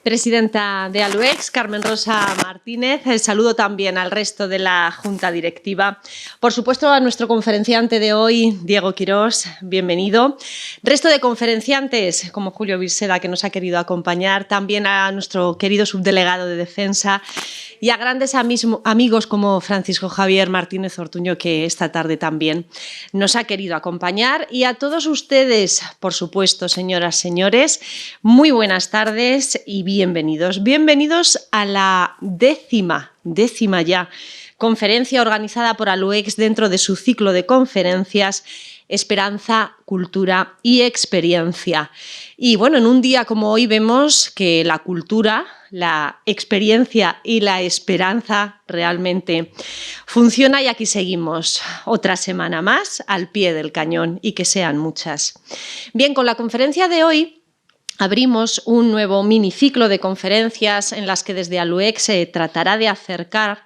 Presidenta de Aluex, Carmen Rosa Martínez. Saludo también al resto de la Junta Directiva. Por supuesto, a nuestro conferenciante de hoy, Diego Quirós, bienvenido. Resto de conferenciantes, como Julio Virseda, que nos ha querido acompañar. También a nuestro querido subdelegado de Defensa y a grandes amigos como Francisco Javier Martínez Ortuño, que esta tarde también nos ha querido acompañar. Y a todos ustedes, por supuesto, señoras, señores, muy buenas tardes y bienvenidos. Bienvenidos a la décima ya conferencia organizada por Aluex dentro de su ciclo de conferencias Esperanza, Cultura y Experiencia. Y bueno, en un día como hoy vemos que la cultura, la experiencia y la esperanza realmente funciona, y aquí seguimos otra semana más al pie del cañón, y que sean muchas. Bien, con la conferencia de hoy abrimos un nuevo miniciclo de conferencias en las que desde Aluex se tratará de acercar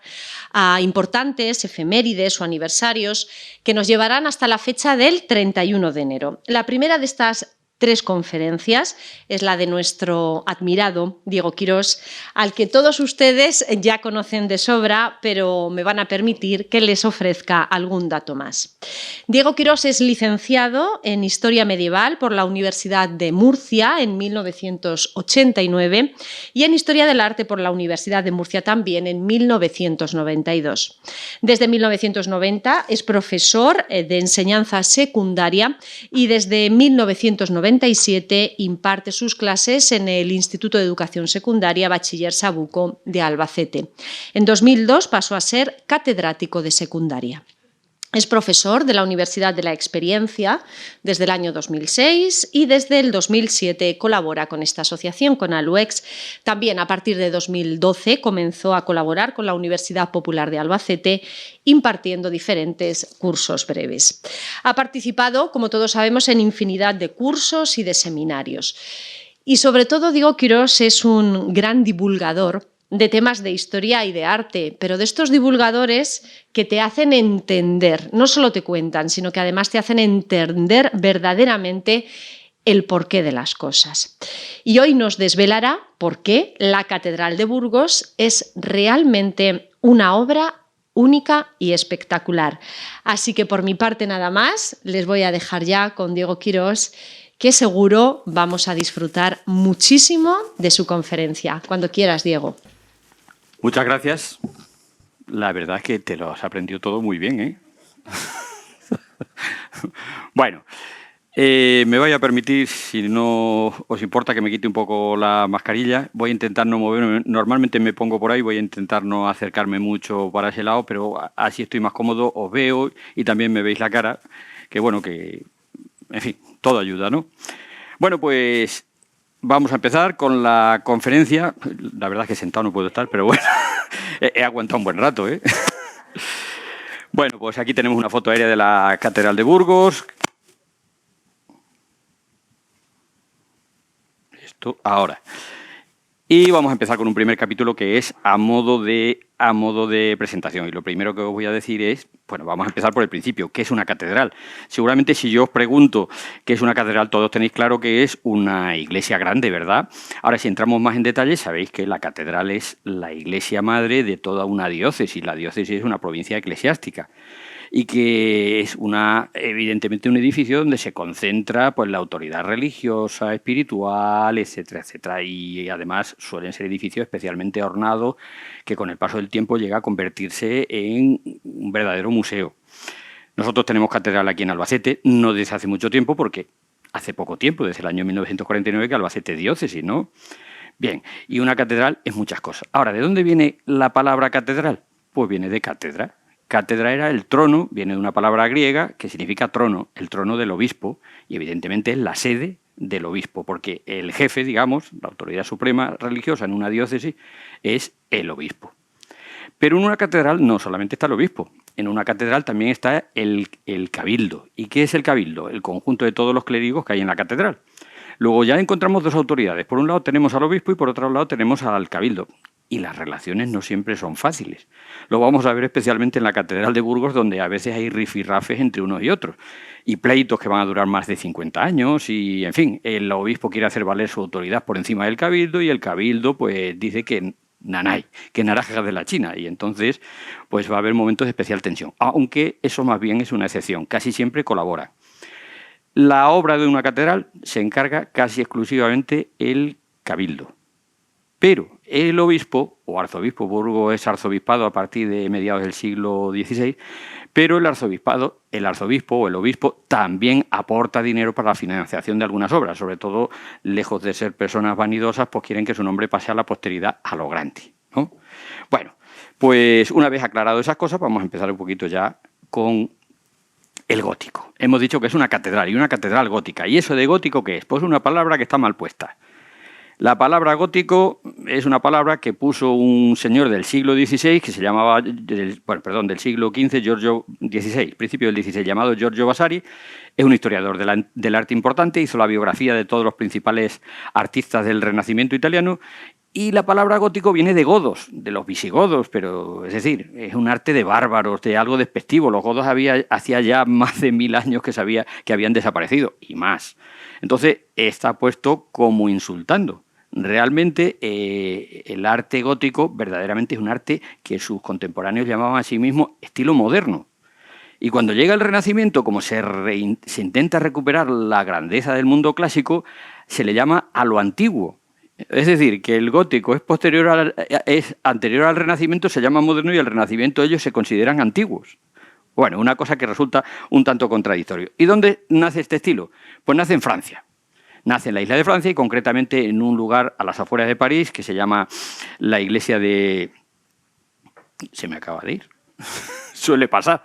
a importantes efemérides o aniversarios que nos llevarán hasta la fecha del 31 de enero. La primera de estas tres conferencias es la de nuestro admirado Diego Quirós, al que todos ustedes ya conocen de sobra, pero me van a permitir que les ofrezca algún dato más. Diego Quirós es licenciado en Historia Medieval por la Universidad de Murcia en 1989 y en Historia del Arte por la Universidad de Murcia también en 1992. Desde 1990 es profesor de enseñanza secundaria y desde 1997 imparte sus clases en el Instituto de Educación Secundaria Bachiller Sabuco de Albacete. En 2002 pasó a ser catedrático de secundaria. Es profesor de la Universidad de la Experiencia desde el año 2006 y desde el 2007 colabora con esta asociación, con Aluex. También a partir de 2012 comenzó a colaborar con la Universidad Popular de Albacete, impartiendo diferentes cursos breves. Ha participado, como todos sabemos, en infinidad de cursos y de seminarios. Y sobre todo, Diego Quirós es un gran divulgador de temas de historia y de arte, pero de estos divulgadores que te hacen entender, no solo te cuentan, sino que además te hacen entender verdaderamente el porqué de las cosas. Y hoy nos desvelará por qué la Catedral de Burgos es realmente una obra única y espectacular. Así que por mi parte nada más, les voy a dejar ya con Diego Quirós, que seguro vamos a disfrutar muchísimo de su conferencia. Cuando quieras, Diego. Muchas gracias. La verdad es que te lo has aprendido todo muy bien, ¿eh? Bueno, me voy a permitir, si no os importa, que me quite un poco la mascarilla. Voy a intentar no moverme. Normalmente me pongo por ahí, voy a intentar no acercarme mucho para ese lado, pero así estoy más cómodo, os veo y también me veis la cara, que bueno, que, en fin, todo ayuda, ¿no? Bueno, pues vamos a empezar con la conferencia. La verdad es que sentado no puedo estar, pero bueno, he aguantado un buen rato, ¿eh? Bueno, pues aquí tenemos una foto aérea de la Catedral de Burgos. Esto ahora. Y vamos a empezar con un primer capítulo que es a modo de presentación. Y lo primero que os voy a decir es, bueno, vamos a empezar por el principio. ¿Qué es una catedral? Seguramente si yo os pregunto qué es una catedral, todos tenéis claro que es una iglesia grande, ¿verdad? Ahora, si entramos más en detalle, sabéis que la catedral es la iglesia madre de toda una diócesis. La diócesis es una provincia eclesiástica y que es evidentemente un edificio donde se concentra pues la autoridad religiosa, espiritual, etcétera, etcétera. Y además suelen ser edificios especialmente ornados que con el paso del tiempo llega a convertirse en un verdadero museo. Nosotros tenemos catedral aquí en Albacete, no desde hace mucho tiempo, porque hace poco tiempo, desde el año 1949, que Albacete es diócesis, ¿no? Bien, y una catedral es muchas cosas. Ahora, ¿de dónde viene la palabra catedral? Pues viene de cátedra. Cátedra era el trono, viene de una palabra griega que significa trono, el trono del obispo, y evidentemente es la sede del obispo, porque el jefe, digamos, la autoridad suprema religiosa en una diócesis es el obispo. Pero en una catedral no solamente está el obispo, en una catedral también está el cabildo. ¿Y qué es el cabildo? El conjunto de todos los clérigos que hay en la catedral. Luego ya encontramos dos autoridades. Por un lado tenemos al obispo y por otro lado tenemos al cabildo. y las relaciones no siempre son fáciles. Lo vamos a ver especialmente en la Catedral de Burgos, donde a veces hay rifirrafes entre unos y otros, y pleitos que van a durar más de 50 años, y en fin, el obispo quiere hacer valer su autoridad por encima del cabildo, y el cabildo pues dice que nanay, que naranjas de la China, y entonces pues va a haber momentos de especial tensión, aunque eso más bien es una excepción, casi siempre colaboran. La obra de una catedral se encarga casi exclusivamente el cabildo. Pero el obispo, o arzobispo, Burgos es arzobispado a partir de mediados del siglo XVI, pero el arzobispo o el obispo también aporta dinero para la financiación de algunas obras, sobre todo, lejos de ser personas vanidosas, pues quieren que su nombre pase a la posteridad a lo grande, ¿no? Bueno, pues una vez aclarado esas cosas, vamos a empezar un poquito ya con el gótico. Hemos dicho que es una catedral y una catedral gótica. ¿Y eso de gótico qué es? Pues una palabra que está mal puesta. La palabra gótico es una palabra que puso un señor del siglo XVI, que se llamaba, del siglo XV, Giorgio XVI, principio del XVI, llamado Giorgio Vasari. Es un historiador del arte importante, hizo la biografía de todos los principales artistas del Renacimiento italiano. Y la palabra gótico viene de godos, de los visigodos, pero es decir, es un arte de bárbaros, de algo despectivo. Los godos hacía ya más de 1000 años que sabía que habían desaparecido, y más. Entonces está puesto como insultando. Realmente el arte gótico verdaderamente es un arte que sus contemporáneos llamaban a sí mismos estilo moderno. Y cuando llega el Renacimiento, como se intenta recuperar la grandeza del mundo clásico, se le llama a lo antiguo. Es decir, que el gótico es anterior al Renacimiento, se llama moderno, y el Renacimiento ellos se consideran antiguos. Bueno, una cosa que resulta un tanto contradictorio. ¿Y dónde nace este estilo? Pues nace en Francia. Nace en la isla de Francia y concretamente en un lugar a las afueras de París que se llama la iglesia de... Se me acaba de ir. Suele pasar.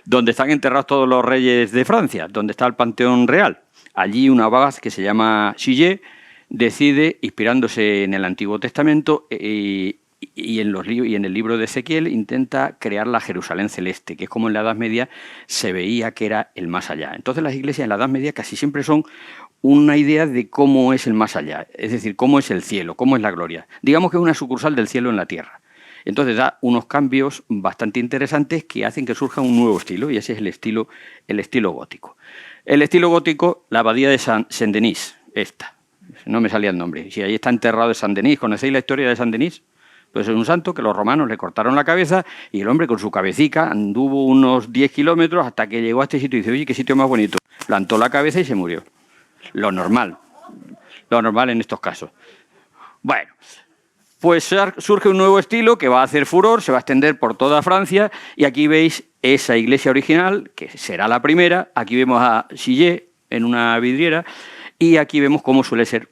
Donde están enterrados todos los reyes de Francia, donde está el Panteón Real. Allí un abad que se llama Sillet decide, inspirándose en el Antiguo Testamento y en el libro de Ezequiel, intenta crear la Jerusalén celeste, que es como en la Edad Media se veía que era el más allá. Entonces las iglesias en la Edad Media casi siempre son una idea de cómo es el más allá, es decir, cómo es el cielo, cómo es la gloria. Digamos que es una sucursal del cielo en la tierra. Entonces da unos cambios bastante interesantes que hacen que surja un nuevo estilo, y ese es el estilo gótico. El estilo gótico, la abadía de Saint-Denis, esta. No me salía el nombre. Si ahí está enterrado de Saint-Denis, ¿conocéis la historia de Saint-Denis? Pues es un santo que los romanos le cortaron la cabeza y el hombre con su cabecica anduvo unos 10 kilómetros hasta que llegó a este sitio y dice, oye, qué sitio más bonito. Plantó la cabeza y se murió. Lo normal en estos casos. Bueno, pues surge un nuevo estilo que va a hacer furor, se va a extender por toda Francia, y aquí veis esa iglesia original, que será la primera. Aquí vemos a Sillet en una vidriera, y aquí vemos cómo suele ser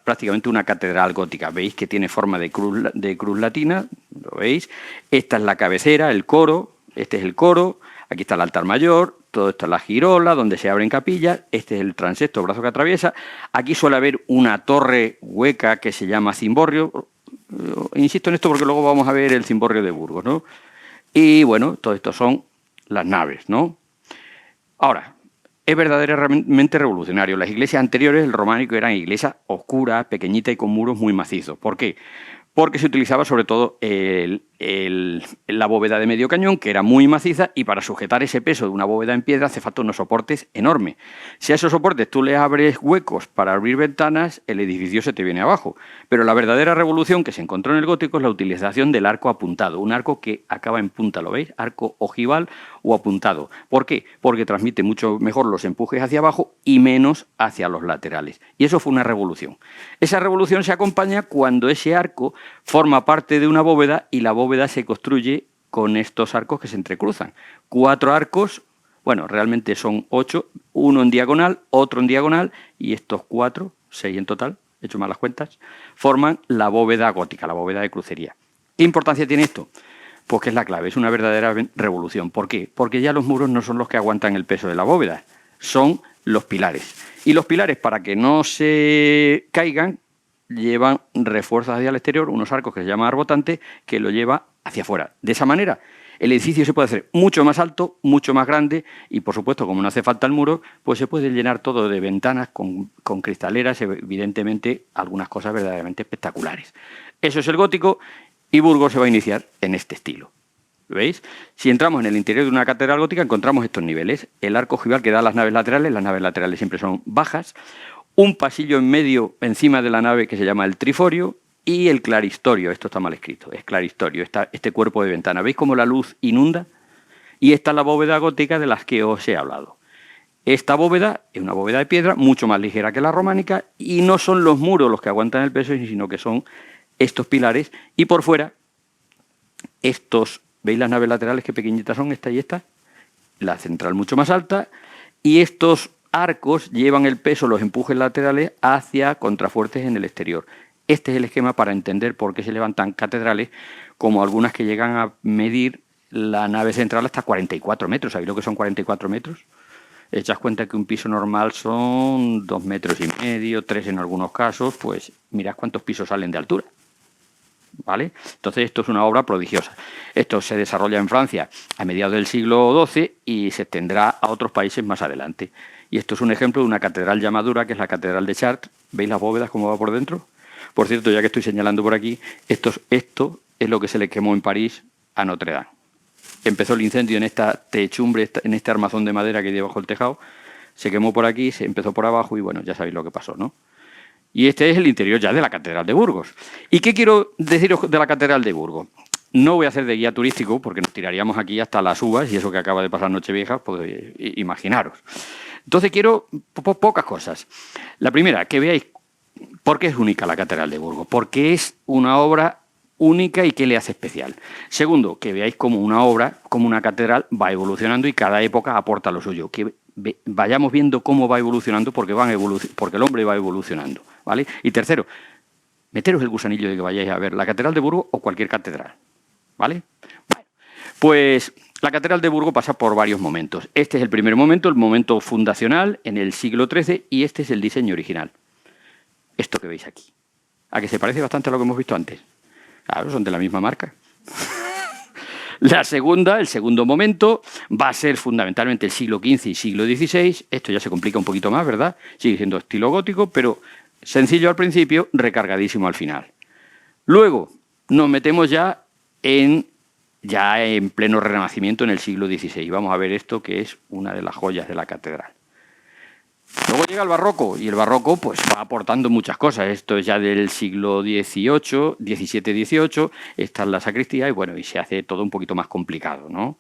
prácticamente una catedral gótica. Veis que tiene forma de cruz latina, ¿lo veis? Esta es la cabecera, el coro, este es el coro, aquí está el altar mayor, todo esto es la girola, donde se abren capillas, este es el transepto, el brazo que atraviesa. Aquí suele haber una torre hueca que se llama cimborrio. Insisto en esto porque luego vamos a ver el cimborrio de Burgos, ¿no? Y bueno, todo esto son las naves, ¿no? Ahora, es verdaderamente revolucionario. Las iglesias anteriores, el románico, eran iglesias oscuras, pequeñitas y con muros muy macizos. ¿Por qué? Porque se utilizaba sobre todo la bóveda de medio cañón, que era muy maciza, y para sujetar ese peso de una bóveda en piedra hace falta unos soportes enormes. Si a esos soportes tú le abres huecos para abrir ventanas, el edificio se te viene abajo. Pero la verdadera revolución que se encontró en el gótico es la utilización del arco apuntado, un arco que acaba en punta, ¿lo veis? Arco ojival o apuntado. ¿Por qué? Porque transmite mucho mejor los empujes hacia abajo y menos hacia los laterales. Y eso fue una revolución. Esa revolución se acompaña cuando ese arco forma parte de una bóveda y la bóveda se construye con estos arcos que se entrecruzan. 4 arcos, bueno, realmente son 8, uno en diagonal, otro en diagonal, y estos 4, 6 en total, he hecho mal las cuentas, forman la bóveda gótica, la bóveda de crucería. ¿Qué importancia tiene esto? Pues que es la clave, es una verdadera revolución. ¿Por qué? Porque ya los muros no son los que aguantan el peso de la bóveda, son los pilares. Y los pilares, para que no se caigan, llevan refuerzos hacia el exterior, unos arcos que se llaman arbotantes, que lo lleva hacia afuera. De esa manera, el edificio se puede hacer mucho más alto, mucho más grande y, por supuesto, como no hace falta el muro, pues se puede llenar todo de ventanas con cristaleras, evidentemente algunas cosas verdaderamente espectaculares. Eso es el gótico y Burgos se va a iniciar en este estilo. ¿Veis? Si entramos en el interior de una catedral gótica encontramos estos niveles. El arco ojival que da a las naves laterales siempre son bajas, un pasillo en medio encima de la nave que se llama el triforio y el claristorio. Esto está mal escrito, es claristorio, este cuerpo de ventana. ¿Veis cómo la luz inunda? Y esta es la bóveda gótica de las que os he hablado. Esta bóveda es una bóveda de piedra mucho más ligera que la románica y no son los muros los que aguantan el peso, sino que son estos pilares y por fuera estos. ¿Veis las naves laterales qué pequeñitas son, esta y esta? La central mucho más alta y estos arcos llevan el peso, los empujes laterales hacia contrafuertes en el exterior. Este es el esquema para entender por qué se levantan catedrales como algunas que llegan a medir la nave central hasta 44 metros. ¿Sabéis lo que son 44 metros? Echad cuenta que un piso normal son 2,5 metros, 3 en algunos casos, pues mirad cuántos pisos salen de altura. ¿Vale? Entonces esto es una obra prodigiosa. Esto se desarrolla en Francia a mediados del siglo XII y se extenderá a otros países más adelante. Y esto es un ejemplo de una catedral llamadura que es la Catedral de Chartres. ¿Veis las bóvedas cómo va por dentro? Por cierto, ya que estoy señalando por aquí, esto es lo que se le quemó en París a Notre Dame. Empezó el incendio en esta techumbre, en este armazón de madera que hay debajo del tejado. Se quemó por aquí, se empezó por abajo y bueno, ya sabéis lo que pasó, ¿no? Y este es el interior ya de la Catedral de Burgos. ¿Y qué quiero deciros de la Catedral de Burgos? No voy a hacer de guía turístico porque nos tiraríamos aquí hasta las uvas y eso que acaba de pasar Nochevieja, pues imaginaros. Entonces quiero pocas cosas. La primera, que veáis por qué es única la Catedral de Burgos, porque es una obra única y qué le hace especial. Segundo, que veáis cómo una obra, como una catedral, va evolucionando y cada época aporta lo suyo. Que vayamos viendo cómo va evolucionando porque el hombre va evolucionando. ¿Vale? Y tercero, meteros el gusanillo de que vayáis a ver la Catedral de Burgos o cualquier catedral. ¿Vale? Bueno, pues la Catedral de Burgos pasa por varios momentos. Este es el primer momento, el momento fundacional en el siglo XIII y este es el diseño original. Esto que veis aquí. ¿A que se parece bastante a lo que hemos visto antes? Claro, son de la misma marca. El segundo momento, va a ser fundamentalmente el siglo XV y siglo XVI. Esto ya se complica un poquito más, ¿verdad? Sigue siendo estilo gótico, pero sencillo al principio, recargadísimo al final. Luego nos metemos ya en pleno renacimiento en el siglo XVI. Vamos a ver esto que es una de las joyas de la catedral. Luego llega el barroco y el barroco pues va aportando muchas cosas. Esto es ya del siglo XVIII, XVII-XVIII, esta es la sacristía y bueno, y se hace todo un poquito más complicado, ¿no?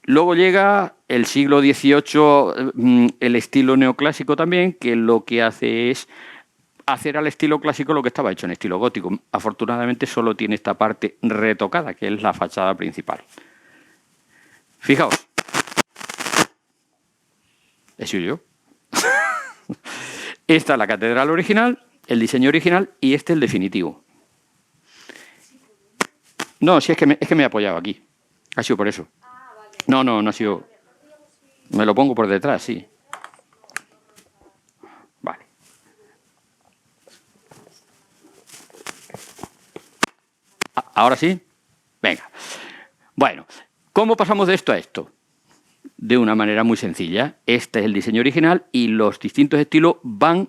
Luego llega el siglo XVIII, el estilo neoclásico también, que lo que hace es hacer al estilo clásico lo que estaba hecho en estilo gótico. Afortunadamente solo tiene esta parte retocada, que es la fachada principal. Fijaos. He sido yo. Esta es la catedral original, el diseño original, y este el definitivo. No, si es que me he apoyado aquí. Ha sido por eso. No ha sido. Me lo pongo por detrás, sí. Vale. ¿Ahora sí? Venga. Bueno, ¿cómo pasamos de esto a esto? De una manera muy sencilla. Este es el diseño original y los distintos estilos van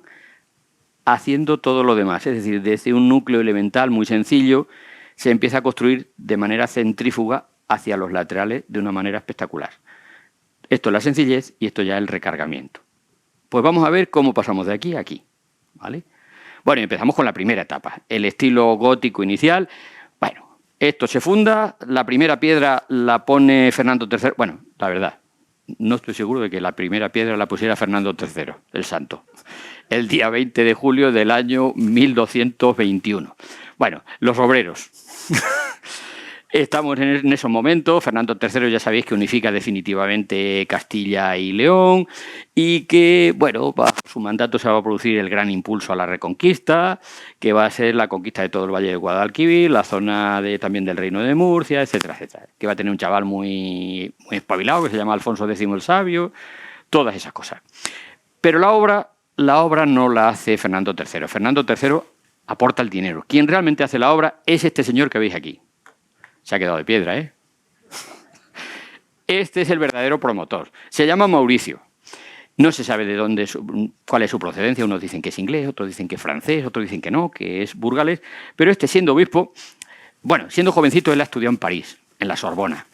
haciendo todo lo demás. Es decir, desde un núcleo elemental muy sencillo se empieza a construir de manera centrífuga hacia los laterales de una manera espectacular. Esto es la sencillez y esto ya es el recargamiento. Pues vamos a ver cómo pasamos de aquí a aquí. ¿Vale? Bueno, empezamos con la primera etapa, el estilo gótico inicial. Bueno, esto se funda, la primera piedra la pone Fernando III. Bueno, la verdad, no estoy seguro de que la primera piedra la pusiera Fernando III, el santo, el día 20 de julio del año 1221. Bueno, los obreros. Estamos en esos momentos. Fernando III ya sabéis que unifica definitivamente Castilla y León y que, bueno, bajo su mandato se va a producir el gran impulso a la reconquista, que va a ser la conquista de todo el Valle de Guadalquivir, la zona también del Reino de Murcia, etcétera, etcétera. Que va a tener un chaval muy espabilado que se llama Alfonso X el Sabio, todas esas cosas. Pero la obra no la hace Fernando III. Fernando III aporta el dinero. Quien realmente hace la obra es este señor que veis aquí. Se ha quedado de piedra, ¿eh? Este es el verdadero promotor. Se llama Mauricio. No se sabe de dónde, cuál es su procedencia. Unos dicen que es inglés, otros dicen que es francés, otros dicen que no, que es burgalés. Pero este, siendo obispo, bueno, siendo jovencito, él ha estudiado en París, en la Sorbona.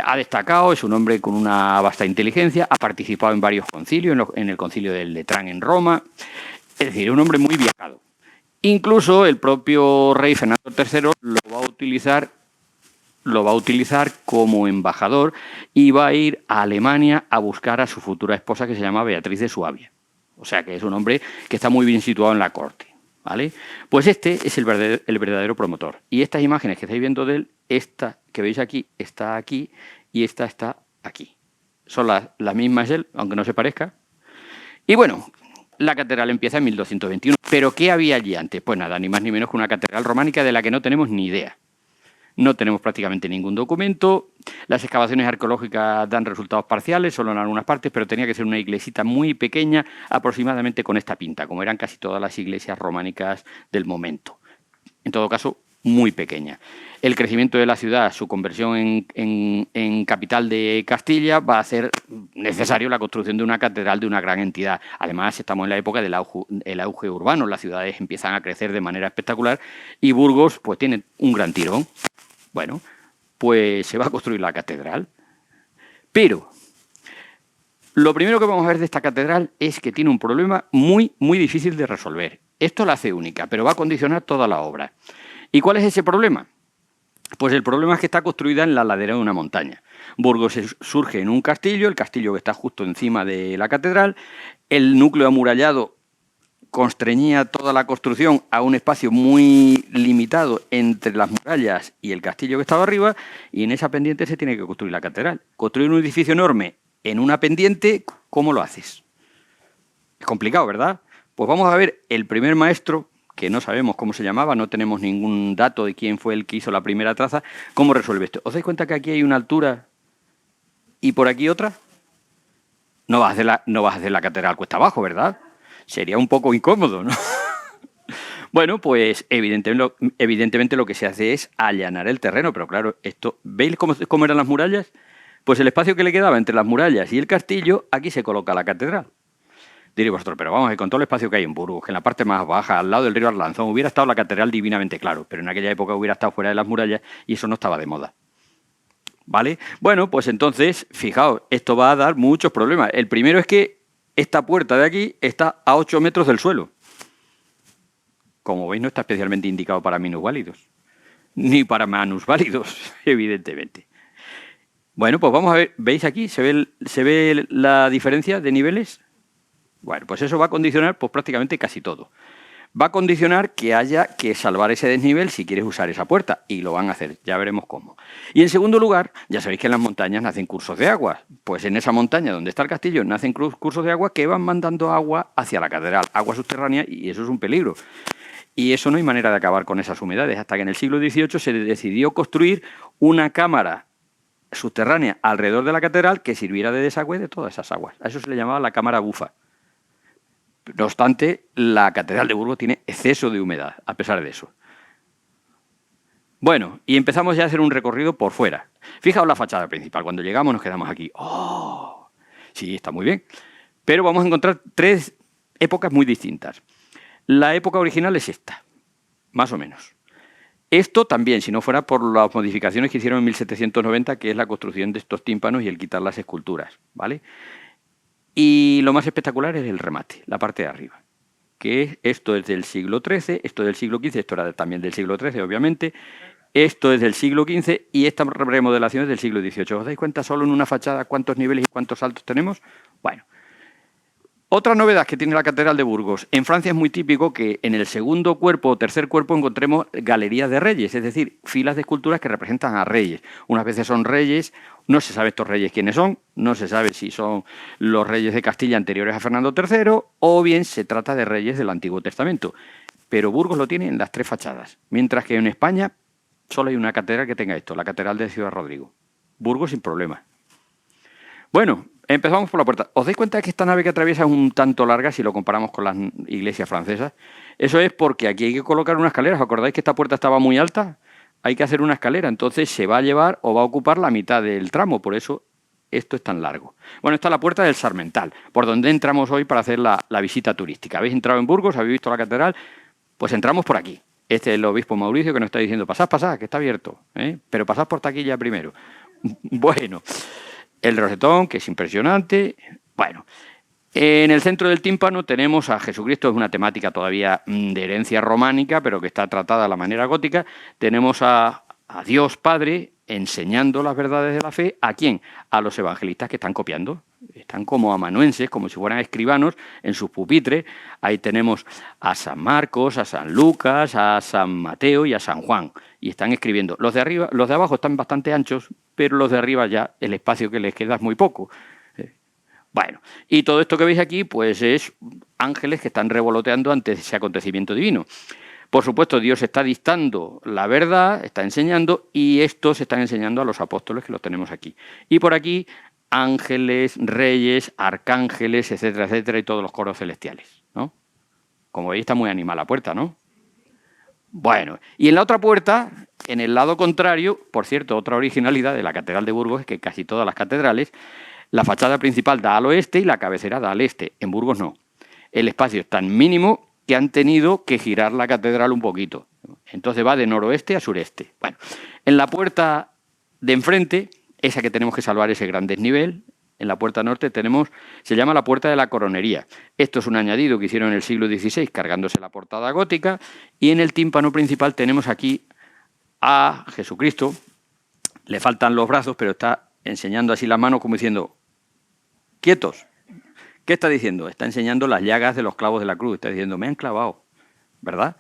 Ha destacado, es un hombre con una vasta inteligencia, ha participado en varios concilios, en el concilio del Letrán en Roma. Es decir, un hombre muy viajado. Incluso el propio rey Fernando III lo va a utilizar como embajador y va a ir a Alemania a buscar a su futura esposa, que se llama Beatriz de Suabia. O sea que es un hombre que está muy bien situado en la corte, ¿vale? Pues este es el verdadero promotor. Y estas imágenes que estáis viendo de él, esta que veis aquí está aquí y esta está aquí. Son las mismas él, aunque no se parezca. Y bueno, la catedral empieza en 1221. ¿Pero qué había allí antes? Pues nada, ni más ni menos que una catedral románica de la que no tenemos ni idea. No tenemos prácticamente ningún documento. Las excavaciones arqueológicas dan resultados parciales, solo en algunas partes, pero tenía que ser una iglesita muy pequeña, aproximadamente con esta pinta, como eran casi todas las iglesias románicas del momento. En todo caso, muy pequeña. El crecimiento de la ciudad, su conversión en capital de Castilla, va a hacer necesario la construcción de una catedral de una gran entidad. Además, estamos en la época del auge urbano, las ciudades empiezan a crecer de manera espectacular y Burgos pues tiene un gran tirón. Bueno, pues se va a construir la catedral. Pero lo primero que vamos a ver de esta catedral es que tiene un problema muy, muy difícil de resolver. Esto la hace única, pero va a condicionar toda la obra. ¿Y cuál es ese problema? Pues el problema es que está construida en la ladera de una montaña. Burgos surge en un castillo, el castillo que está justo encima de la catedral. El núcleo amurallado constreñía toda la construcción a un espacio muy limitado entre las murallas y el castillo que estaba arriba, y en esa pendiente se tiene que construir la catedral. Construir un edificio enorme en una pendiente, ¿cómo lo haces? Es complicado, ¿verdad? Pues vamos a ver el primer maestro, que no sabemos cómo se llamaba, no tenemos ningún dato de quién fue el que hizo la primera traza, cómo resuelve esto. ¿Os dais cuenta que aquí hay una altura y por aquí otra? No vas a hacer la catedral cuesta abajo, ¿verdad? Sería un poco incómodo, ¿no? Bueno, pues evidentemente lo que se hace es allanar el terreno, pero claro, ¿veis cómo eran las murallas? Pues el espacio que le quedaba entre las murallas y el castillo, aquí se coloca la catedral. Diréis vosotros, pero vamos, que con todo el espacio que hay en Burgos, que en la parte más baja, al lado del río Arlanzón, hubiera estado la catedral divinamente claro, pero en aquella época hubiera estado fuera de las murallas y eso no estaba de moda. ¿Vale? Bueno, pues entonces, fijaos, esto va a dar muchos problemas. El primero es que esta puerta de aquí está a 8 metros del suelo. Como veis, no está especialmente indicado para minusválidos, ni para manusválidos, evidentemente. Bueno, pues vamos a ver, ¿veis aquí? ¿Se ve la diferencia de niveles? Bueno, pues eso va a condicionar pues, prácticamente casi todo. Va a condicionar que haya que salvar ese desnivel si quieres usar esa puerta, y lo van a hacer, ya veremos cómo. Y en segundo lugar, ya sabéis que en las montañas nacen cursos de agua. Pues en esa montaña donde está el castillo nacen cursos de agua que van mandando agua hacia la catedral, agua subterránea, y eso es un peligro. Y eso no hay manera de acabar con esas humedades, hasta que en el siglo XVIII se decidió construir una cámara subterránea alrededor de la catedral que sirviera de desagüe de todas esas aguas. A eso se le llamaba la cámara bufa. No obstante, la catedral de Burgos tiene exceso de humedad, a pesar de eso. Bueno, y empezamos ya a hacer un recorrido por fuera. Fijaos la fachada principal. Cuando llegamos nos quedamos aquí. ¡Oh! Sí, está muy bien. Pero vamos a encontrar 3 épocas muy distintas. La época original es esta, más o menos. Esto también, si no fuera por las modificaciones que hicieron en 1790, que es la construcción de estos tímpanos y el quitar las esculturas, ¿vale? Y lo más espectacular es el remate, la parte de arriba, que esto es del siglo XIII, esto es del siglo XV, esto era también del siglo XIII, obviamente, esto es del siglo XV y esta remodelación es del siglo XVIII. ¿Os dais cuenta solo en una fachada cuántos niveles y cuántos saltos tenemos? Bueno, otra novedad que tiene la Catedral de Burgos. En Francia es muy típico que en el segundo cuerpo o tercer cuerpo encontremos galerías de reyes, es decir, filas de esculturas que representan a reyes. Unas veces son reyes, no se sabe estos reyes quiénes son, no se sabe si son los reyes de Castilla anteriores a Fernando III o bien se trata de reyes del Antiguo Testamento. Pero Burgos lo tiene en las 3 fachadas, mientras que en España solo hay una catedral que tenga esto, la Catedral de Ciudad Rodrigo. Burgos sin problema. Bueno, empezamos por la puerta. ¿Os dais cuenta que esta nave que atraviesa es un tanto larga si lo comparamos con las iglesias francesas? Eso es porque aquí hay que colocar unas escaleras. ¿Os acordáis que esta puerta estaba muy alta? hay que hacer una escalera, entonces se va a llevar o va a ocupar la mitad del tramo, por eso esto es tan largo. Bueno, esta es la puerta del Sarmental, por donde entramos hoy para hacer la visita turística. ¿Habéis entrado en Burgos? ¿Habéis visto la catedral? Pues entramos por aquí. Este es el obispo Mauricio que nos está diciendo, pasad, que está abierto, pero pasad por taquilla primero. Bueno, el rosetón, que es impresionante. Bueno, en el centro del tímpano tenemos a Jesucristo, es una temática todavía de herencia románica, pero que está tratada a la manera gótica. Tenemos a Dios Padre enseñando las verdades de la fe. ¿A quién? A los evangelistas que están copiando. Están como amanuenses, como si fueran escribanos en sus pupitres. Ahí tenemos a San Marcos, a San Lucas, a San Mateo y a San Juan. Y están escribiendo. Los de arriba, los de abajo están bastante anchos, pero los de arriba ya el espacio que les queda es muy poco. Bueno, y todo esto que veis aquí, pues es ángeles que están revoloteando ante ese acontecimiento divino. Por supuesto, Dios está dictando la verdad, está enseñando, y estos están enseñando a los apóstoles que los tenemos aquí. Y por aquí, ángeles, reyes, arcángeles, etcétera, etcétera, y todos los coros celestiales, ¿no? Como veis, está muy animada la puerta, ¿no? Bueno, y en la otra puerta, en el lado contrario, por cierto, otra originalidad de la Catedral de Burgos es que casi todas las catedrales, la fachada principal da al oeste y la cabecera da al este. En Burgos no. El espacio es tan mínimo que han tenido que girar la catedral un poquito. Entonces va de noroeste a sureste. Bueno, en la puerta de enfrente, esa que tenemos que salvar ese gran desnivel, en la puerta norte tenemos, se llama la puerta de la coronería. Esto es un añadido que hicieron en el siglo XVI cargándose la portada gótica, y en el tímpano principal tenemos aquí a Jesucristo. Le faltan los brazos, pero está enseñando así las manos como diciendo, quietos. ¿Qué está diciendo? Está enseñando las llagas de los clavos de la cruz. Está diciendo, me han clavado, ¿verdad?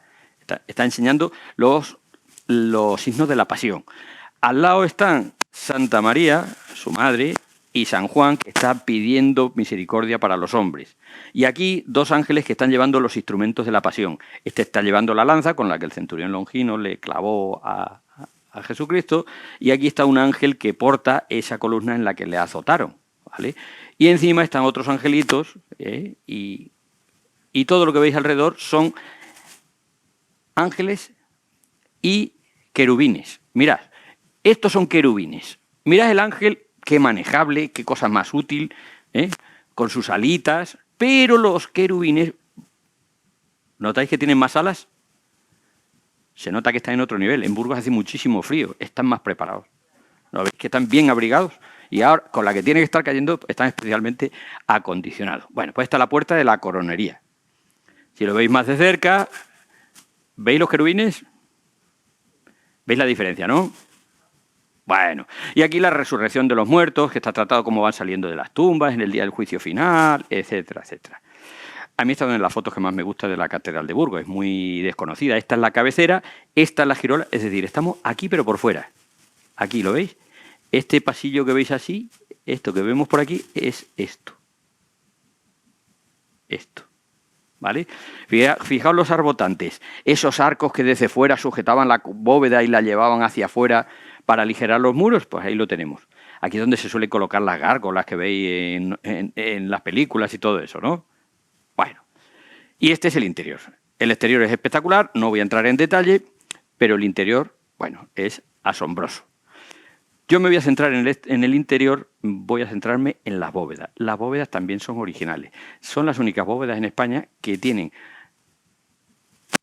Está enseñando los signos de la pasión. Al lado están Santa María, su madre, y San Juan, que está pidiendo misericordia para los hombres. Y aquí dos ángeles que están llevando los instrumentos de la pasión. Este está llevando la lanza con la que el centurión Longino le clavó a Jesucristo, y aquí está un ángel que porta esa columna en la que le azotaron, ¿vale? Y encima están otros angelitos, y todo lo que veis alrededor son ángeles y querubines. Mirad, estos son querubines. Mirad el ángel, qué manejable, qué cosa más útil, con sus alitas, pero los querubines, ¿notáis que tienen más alas? Se nota que están en otro nivel. En Burgos hace muchísimo frío, están más preparados. ¿No veis que están bien abrigados? Y ahora, con la que tiene que estar cayendo, están especialmente acondicionados. Bueno, pues esta es la puerta de la coronería. Si lo veis más de cerca, ¿veis los querubines? ¿Veis la diferencia, no? Bueno, y aquí la resurrección de los muertos, que está tratado cómo van saliendo de las tumbas en el día del juicio final, etcétera, etcétera. A mí esta es una de las fotos que más me gusta de la Catedral de Burgos, es muy desconocida. Esta es la cabecera, esta es la girola, es decir, estamos aquí pero por fuera. Aquí, ¿lo veis? Este pasillo que veis así, esto que vemos por aquí, es esto. Esto, ¿vale? Fijaos los arbotantes, esos arcos que desde fuera sujetaban la bóveda y la llevaban hacia afuera para aligerar los muros, pues ahí lo tenemos. Aquí es donde se suelen colocar las gárgolas que veis en las películas y todo eso, ¿no? Bueno, y este es el interior. El exterior es espectacular, no voy a entrar en detalle, pero el interior, bueno, es asombroso. Yo me voy a centrar en el interior, voy a centrarme en las bóvedas. Las bóvedas también son originales. Son las únicas bóvedas en España que tienen...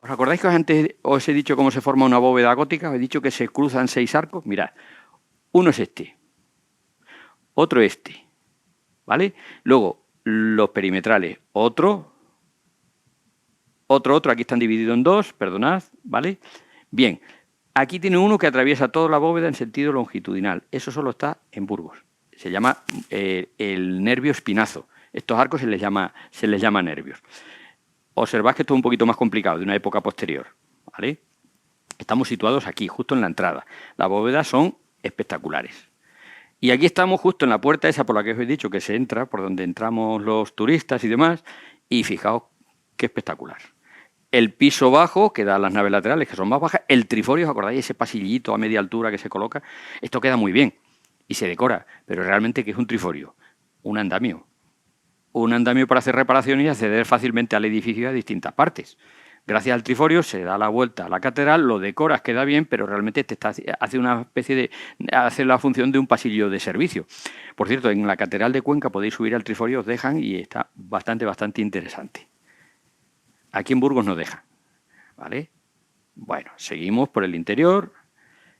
¿Os acordáis que antes os he dicho cómo se forma una bóveda gótica? Os he dicho que se cruzan 6 arcos. Mirad, uno es este, otro este, ¿vale? Luego, los perimetrales, otro, aquí están divididos en 2, perdonad, ¿vale? Bien, aquí tiene uno que atraviesa toda la bóveda en sentido longitudinal. Eso solo está en Burgos. Se llama el nervio espinazo. Estos arcos se les llama nervios. Observad que esto es un poquito más complicado, de una época posterior, ¿vale? Estamos situados aquí, justo en la entrada. Las bóvedas son espectaculares. Y aquí estamos justo en la puerta esa por la que os he dicho que se entra, por donde entramos los turistas y demás, y fijaos qué espectacular. El piso bajo, que da a las naves laterales, que son más bajas, el triforio, ¿os acordáis? Ese pasillito a media altura que se coloca, esto queda muy bien y se decora, pero realmente, ¿qué es un triforio? Un andamio. Un andamio para hacer reparaciones y acceder fácilmente al edificio a distintas partes, Gracias al triforio se da la vuelta a la catedral, lo decoras, queda bien, pero realmente hace una especie de... hace la función de un pasillo de servicio. Por cierto, en la catedral de Cuenca podéis subir al triforio, os dejan y está bastante interesante. Aquí en Burgos nos dejan, ¿vale? Bueno, seguimos por el interior.